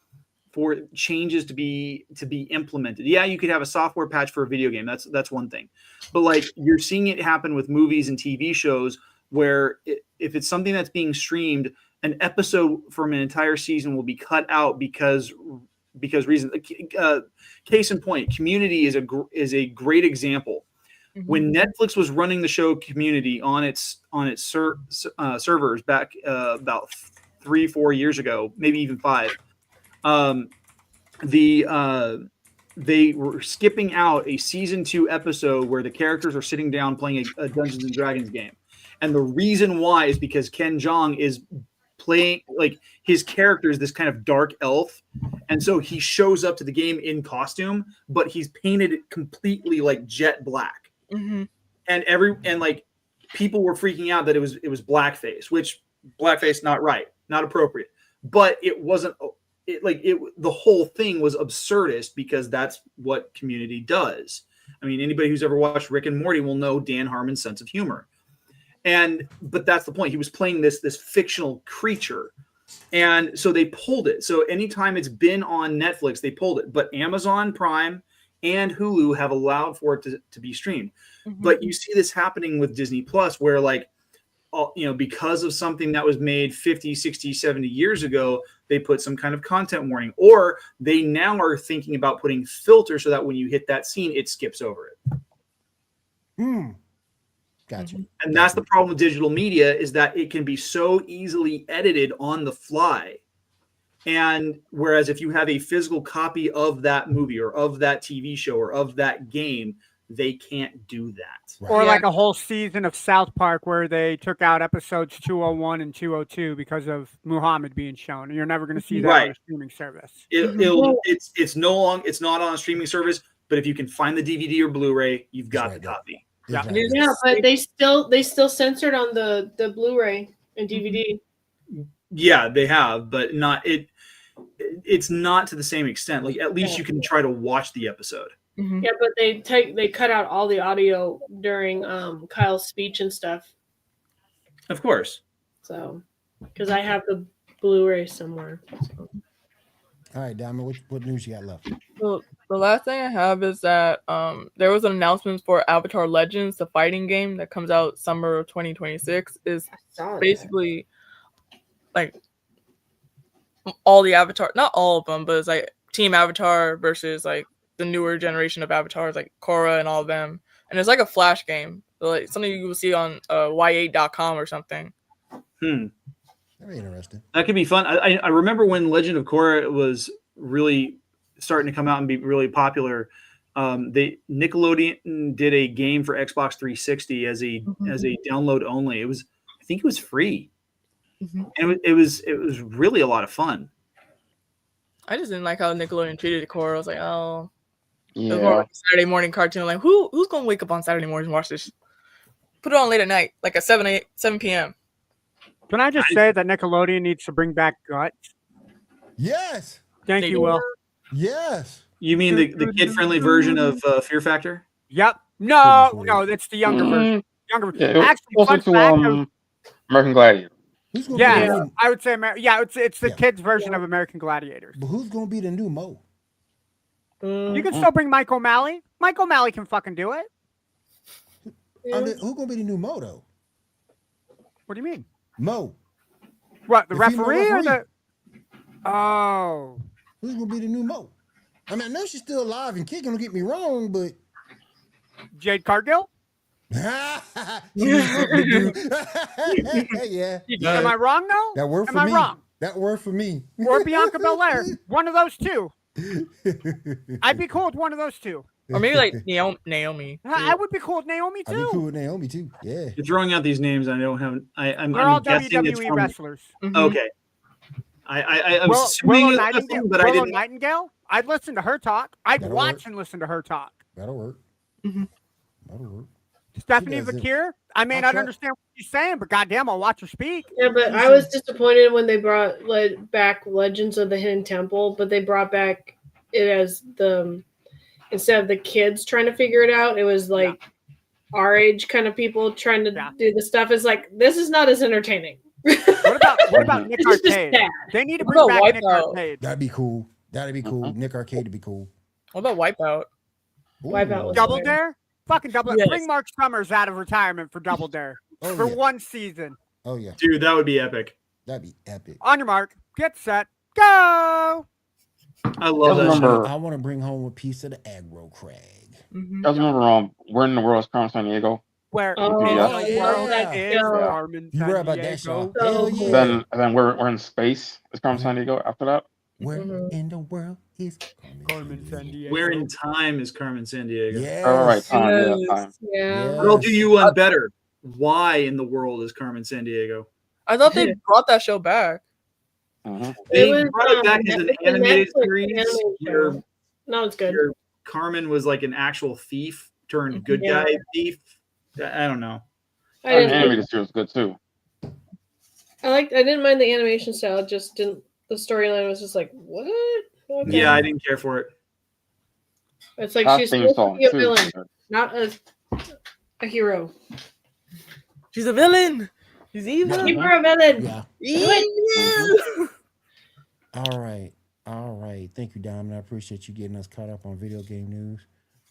for changes to be implemented. Yeah, you could have a software patch for a video game. That's one thing, but like you're seeing it happen with movies and TV shows where if it's something that's being streamed, an episode from an entire season will be cut out because reasons. Case in point, Community is a great example. Mm-hmm. When Netflix was running the show Community on its servers back about 3-4 years ago, maybe even 5. They were skipping out a season 2 episode where the characters are sitting down playing a Dungeons and Dragons game. And the reason why is because Ken Jeong is playing, like his character is this kind of dark elf. And so he shows up to the game in costume, but he's painted it completely like jet black. Mm-hmm. And like people were freaking out that it was blackface, which blackface, not right, not appropriate, but it wasn't. The whole thing was absurdist because that's what Community does. I mean, anybody who's ever watched Rick and Morty will know Dan Harmon's sense of humor. But that's the point. He was playing this fictional creature. And so they pulled it. So anytime it's been on Netflix, they pulled it. But Amazon Prime and Hulu have allowed for it to be streamed. Mm-hmm. But you see this happening with Disney Plus where because of something that was made 50, 60, 70 years ago, they put some kind of content warning, or they now are thinking about putting filters so that when you hit that scene, it skips over it. Gotcha. And that's the problem with digital media is that it can be so easily edited on the fly. And whereas if you have a physical copy of that movie or of that TV show or of that game, they can't do that. Right. Or like a whole season of South Park where they took out episodes 201 and 202 because of Muhammad being shown. You're never going to see that on a streaming service. It's not on a streaming service. But if you can find the DVD or Blu-ray, you've got right the copy. Yeah. Exactly. Yeah, but they still censored on the Blu-ray and DVD. Yeah, they have, but not it. It's not to the same extent. Like at least you can try to watch the episode. Mhm. Yeah, but they cut out all the audio during Kyle's speech and stuff. Of course. So, because I have the Blu-ray somewhere. So. All right, Diamond, what news you got left? So the last thing I have is that there was an announcement for Avatar Legends, the fighting game that comes out summer of 2026. Is basically like all the Avatar, not all of them, but it's like Team Avatar versus like the newer generation of avatars, like Korra and all of them. And it's like a flash game, so, like something you will see on y8.com or something. Very interesting. That could be fun. I remember when Legend of Korra was really starting to come out and be really popular. Nickelodeon did a game for Xbox 360 as a download only. I think it was free, and it was really a lot of fun. I just didn't like how Nickelodeon treated Korra. I was like, oh, it was more Yeah. like a Saturday morning cartoon. Like, who's gonna wake up on Saturday mornings and watch this? Put it on late at night, like at 7 p.m. Can I just say that Nickelodeon needs to bring back Guts? Yes. Thank you, Will. Yes. You mean the kid-friendly version of Fear Factor? Yep. No, that's the younger version. Younger version. Yeah, it Actually, was fun closer fact, to American Gladiator. Who's gonna yeah, be the, I would say, it's the Yeah. kids' version of American Gladiators. but who's gonna be the new Mo? You can still bring Mike O'Malley. Mike O'Malley can fucking do it. Who's gonna be the new Mo though? What do you mean? Mo. What, the The female referee or referee. the? Oh, Who's gonna be the new Mo? I mean, I know she's still alive and kicking. Don't get me wrong, but Jade Cargill. yeah. Am I wrong though? That word for Am me. I wrong? That word for me. Or Bianca Belair? One of those two. I'd be cool with one of those two. Or maybe like Naomi. I would be cool with Naomi I'd be too. cool with Naomi too. Yeah. You're throwing out these names. I don't have. I'm They're all guessing it's WWE from. wrestlers. Okay. I was assuming Willow it was Nightingale. them, but I Willow didn't. Nightingale. I'd listen to her talk. I'd That'll watch work. and listen to her talk. That'll work. Mhm. That'll work. Stephanie does it. Vakir. I may I'll not try. understand what she's saying, but goddamn, I'll watch her speak. Yeah, but I was disappointed when they brought back Legends of the Hidden Temple, but they brought back it as instead of the kids trying to figure it out, it was like our age kind of people trying to do the stuff. It's like, this is not as entertaining. What about Nick This is just Arcade? sad. They need to What bring about back Nick Wipeout? Arcade. That'd be cool. That'd be cool. Nick Arcade would be cool. What about Wipeout? Wipeout was Double hilarious. Dare? Fucking Double Dare. Yes. Bring Mark Summers out of retirement for Double Dare. Oh, For yeah. one season. Oh yeah. Dude, that would be epic. That'd be epic. On your mark. Get set. Go! I love that. remember- Show. I want to bring home a piece of the aggro crag. Mhm. You guys remember Where in the World is Carmen San Diego? Where Oh, in yeah. the world Yeah. is Carmen You read about that, Sandiego? Sean? Hell So yeah. Then we're in space. Is Carmen San Diego after that? Where Mhm. in the world is Carmen Sandiego. Where in time is Carmen San Diego? Yes. All right, time. Yeah, Yes. time. Yeah. Yeah. But I'll do you one better. Why in the world is Carmen San Diego? I thought they brought that show back. hmm They It was, brought it back as an it's a animated Netflix series. animated Where, show. No, it's good. where Carmen was like an actual thief turned good Yeah. guy thief. I don't know. I The didn't. animated series was good too. I didn't mind the animation style. It just didn't. The storyline was just like, what? Okay. Yeah, I didn't care for it. It's like That she's theme supposed to song be a too. villain, not a hero. She's a villain. She's evil. Keep her a villain. Yeah. Evil. All right. All right. Thank you, Diamond. I appreciate you getting us caught up on video game news.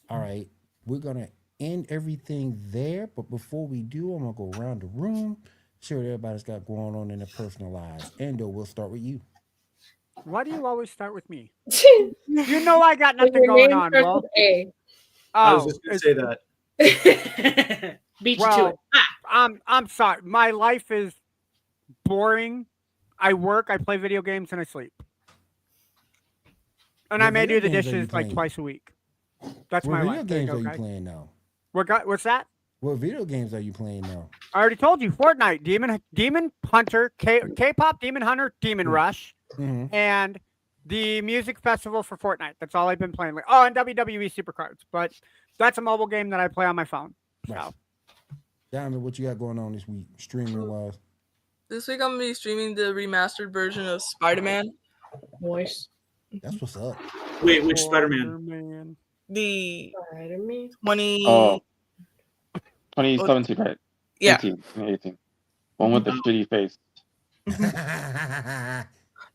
All right. We're going to end everything there. But before we do, I'm going to go around the room, see what everybody's got going on in their personal lives. Endo, we'll start with you. Why do you always start with me? You know I got nothing Your going name on, starts Will. with A. I was Oh, just going to say that. Beat you to Well, it. Ah, I'm sorry. My life is boring. I work, I play video games, and I sleep. And I What may do video the games are you dishes like playing? twice a week. That's What my video life. There you games go, are you guys. playing now? What's that? What video games are you playing now? I already told you. Fortnite, Demon Hunter, K-pop Demon Hunter, Demon Rush, Mm-hmm. and The music festival for Fortnite. That's all I've been playing. Oh, and WWE Supercards. But that's a mobile game that I play on my phone. So. Right. Diamond, what you got going on this week, streaming wise? This week I'm gonna be streaming the remastered version of Spider-Man. Voice. That's what's up. Wait, which Spider-Man? The Spider-Man. 2017, right? Yeah. 2018. One with the shitty face.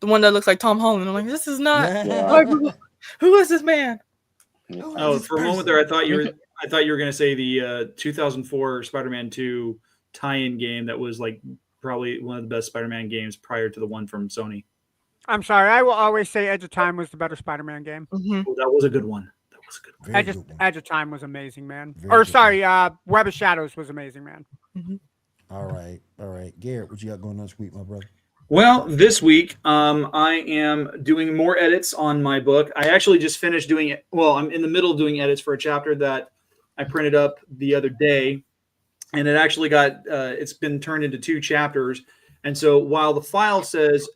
The one that looks like Tom Holland. I'm like, this is not. Yeah. Who is this man? Yeah. Oh, for a moment there, I thought you were going to say the 2004 Spider-Man 2 tie-in game that was like probably one of the best Spider-Man games prior to the one from Sony. I'm sorry. I will always say Edge of Time was the better Spider-Man game. Mm-hmm. Oh, that was a good one. Edge of Time was amazing, man. Very good Web of Shadows was amazing, man. Mm-hmm. All right. Garrett, what you got going on this week, my brother? Well, this week I am doing more edits on my book. I actually just finished doing it. Well, I'm in the middle of doing edits for a chapter that I printed up the other day, and it actually got it's been turned into 2 chapters. And so while the file says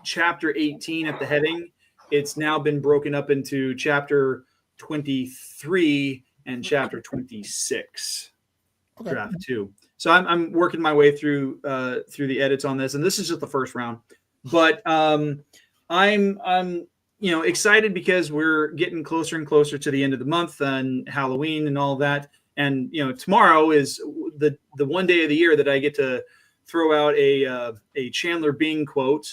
chapter 18 at the heading, it's now been broken up into chapter 23 and chapter 26. Okay. Draft 2. So I'm working my way through the edits on this, and this is just the first round. But I'm excited because we're getting closer and closer to the end of the month and Halloween and all that. And tomorrow is the one day of the year that I get to throw out a Chandler Bing quote.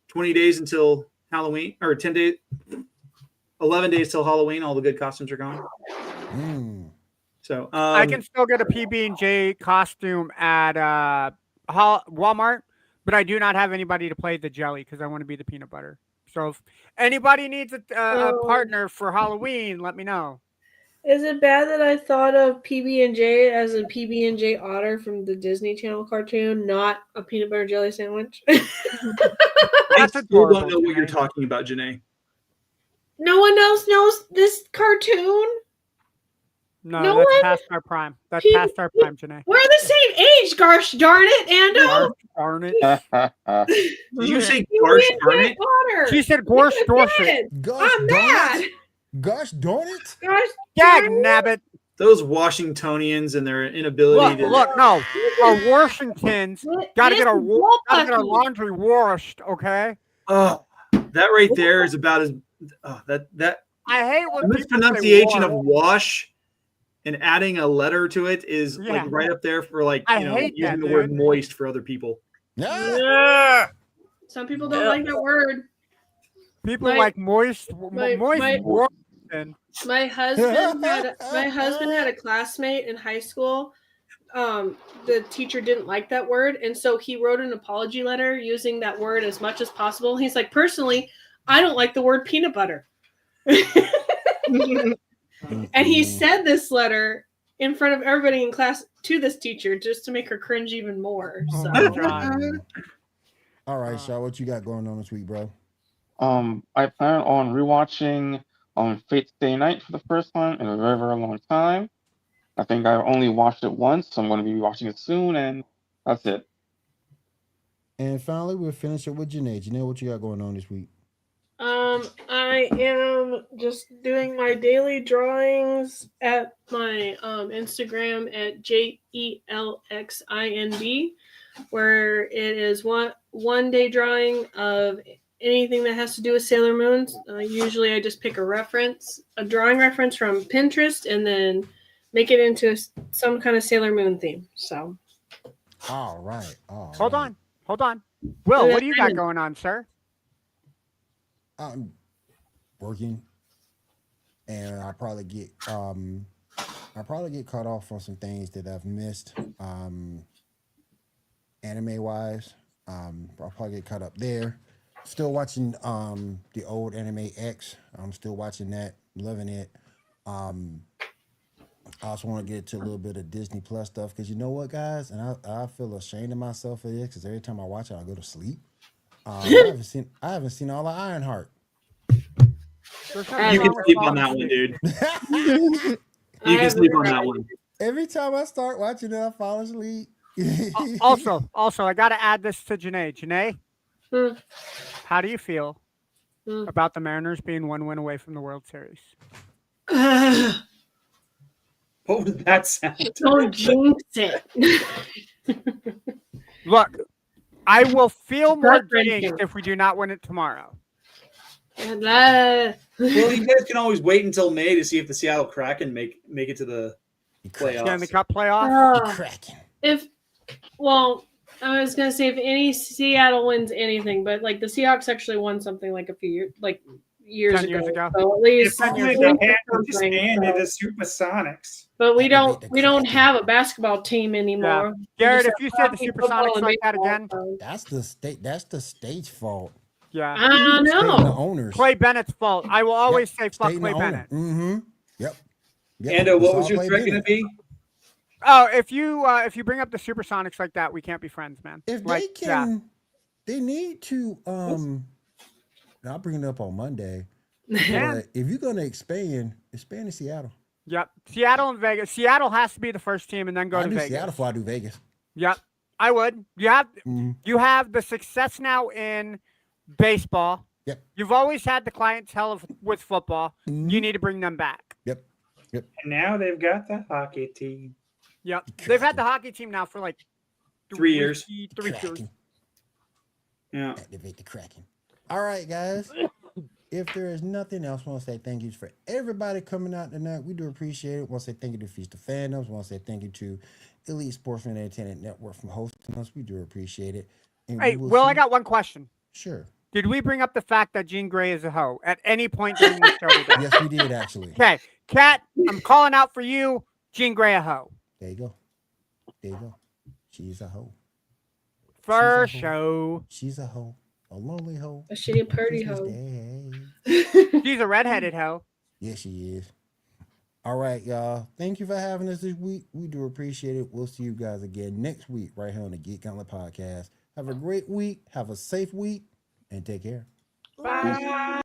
20 days until Halloween, or 11 days till Halloween. All the good costumes are gone. So I can still get a PB&J costume at Walmart, but I do not have anybody to play the jelly because I want to be the peanut butter. So if anybody needs a partner for Halloween, let me know. Is it bad that I thought of PB&J as a PB&J otter from the Disney Channel cartoon, not a peanut butter jelly sandwich? I That's still don't adorable, know what you're Janae. talking about, Janae. No one else knows this cartoon? No, No that's one- past our prime. That's P- past our prime, Janae. We're the same age, gosh darn it, Ando! Darn it. Did you say Garsh darn it? Otter. She said Gorsh Yes, I Dorset. did. Gosh I'm darn mad. it. Gosh darn it. Gosh Dag darn it. nabbit. Those Washingtonians and their inability Look, no. Our Washingtons gotta get our Bucky. laundry washed, okay? Oh, that right there is about as that I hate when the people mispronunciation say of wash. wash and adding a letter to it is Yeah. like right up there for like I hate using that, the word dude. moist for other people. Yeah. Yeah. Some people don't like that word. People My- like moist my- Washington. My husband had a classmate in high school. The teacher didn't like that word, and so he wrote an apology letter using that word as much as possible. He's like, personally, I don't like the word peanut butter. And he said this letter in front of everybody in class to this teacher just to make her cringe even more. So Oh, God. All right, Shaw, what you got going on this week, bro? I plan on rewatching Fate Stay Night for the first time in a very, very long time. I think I've only watched it once, so I'm going to be watching it soon, and that's it. And finally, we'll finish it with Janae. Janae, what you got going on this week? I am just doing my daily drawings at my Instagram at JELXIND, where it is one day drawing of anything that has to do with Sailor Moon. Usually I just pick a drawing reference from Pinterest, and then make it into some kind of Sailor Moon theme. So All right. Hold on. Will, what do you got going on, sir? I'm working, and I'll probably get caught off on some things that I've missed, anime wise. I'll probably get caught up there. Still watching the old anime X. I'm still watching that, loving it. I also want to get to a little bit of Disney Plus stuff because you know what, guys, and I feel ashamed of myself for this because every time I watch it, I go to sleep. I haven't seen all of Ironheart. You can sleep on that one, dude. You can sleep on that one. Every time I start watching it, I fall asleep. Also, I got to add this to Janae. Janae, how do you feel about the Mariners being 1 win away from the World Series. What was that sound? Don't jinx it. Look, I will feel more Gut-wrenching. jinxed if we do not win it tomorrow. Well, you guys can always wait until May to see if the Seattle Kraken make it to the playoffs. Yeah, in the Cup playoffs. Cracking. I was gonna say if any Seattle wins anything, but like the Seahawks actually won something like a few years, years 10 years ago. So at least If only win they had something, expanded so- the Supersonics. But we They don't beat the we don't Kraken. have a basketball team anymore. We Garrett, just if you have said the hockey, football, Supersonics and like that baseball, again, so- That's the state's fault. yeah. I don't State and the know. owners. Clay Bennett's fault. I will always say fuck State and Clay the owner. Bennett. Mm-hmm. Yep. And what was your threat going to be? Oh, if you bring up the Supersonics like that, we can't be friends, man. If like, they can, they need to. I'll bring it up on Monday. Yeah. But if you're gonna expand to Seattle. Yep. Seattle and Vegas. Seattle has to be the first team, and then go I to do Vegas. Seattle before I do Vegas. Yep. I would. You have Mhm. you have the success now in baseball. Yep. You've always had the clientele with football. Mhm. You need to bring them back. Yep. And now they've got the hockey team. Yep. They've had the hockey team now for like 3 years. 3 years. Kraken. Yeah. Activate the Kraken. All right, guys. If there is nothing else, I want to say thank you for everybody coming out tonight. We do appreciate it. I want to say thank you to Feast of Fandoms. I want to say thank you to Elite Sportsman Entertainment Network for hosting us. We do appreciate it. And Hey, we will Will, I see- got one question. Sure. Did we bring up the fact that Jean Grey is a hoe at any point during the show today? Yes, we did actually. Okay, Kat, I'm calling out for you, Jean Grey a hoe. There you go. There you go. She's a hoe. For She's a hoe. show. She's a hoe. A lonely hoe. A shitty purdy Christmas hoe. Day. She's a redheaded hoe. Yes, she is. All right, y'all. Thank you for having us this week. We do appreciate it. We'll see you guys again next week right here on the Geek Gauntlet Podcast. Have a great week. Have a safe week. And take care. Bye.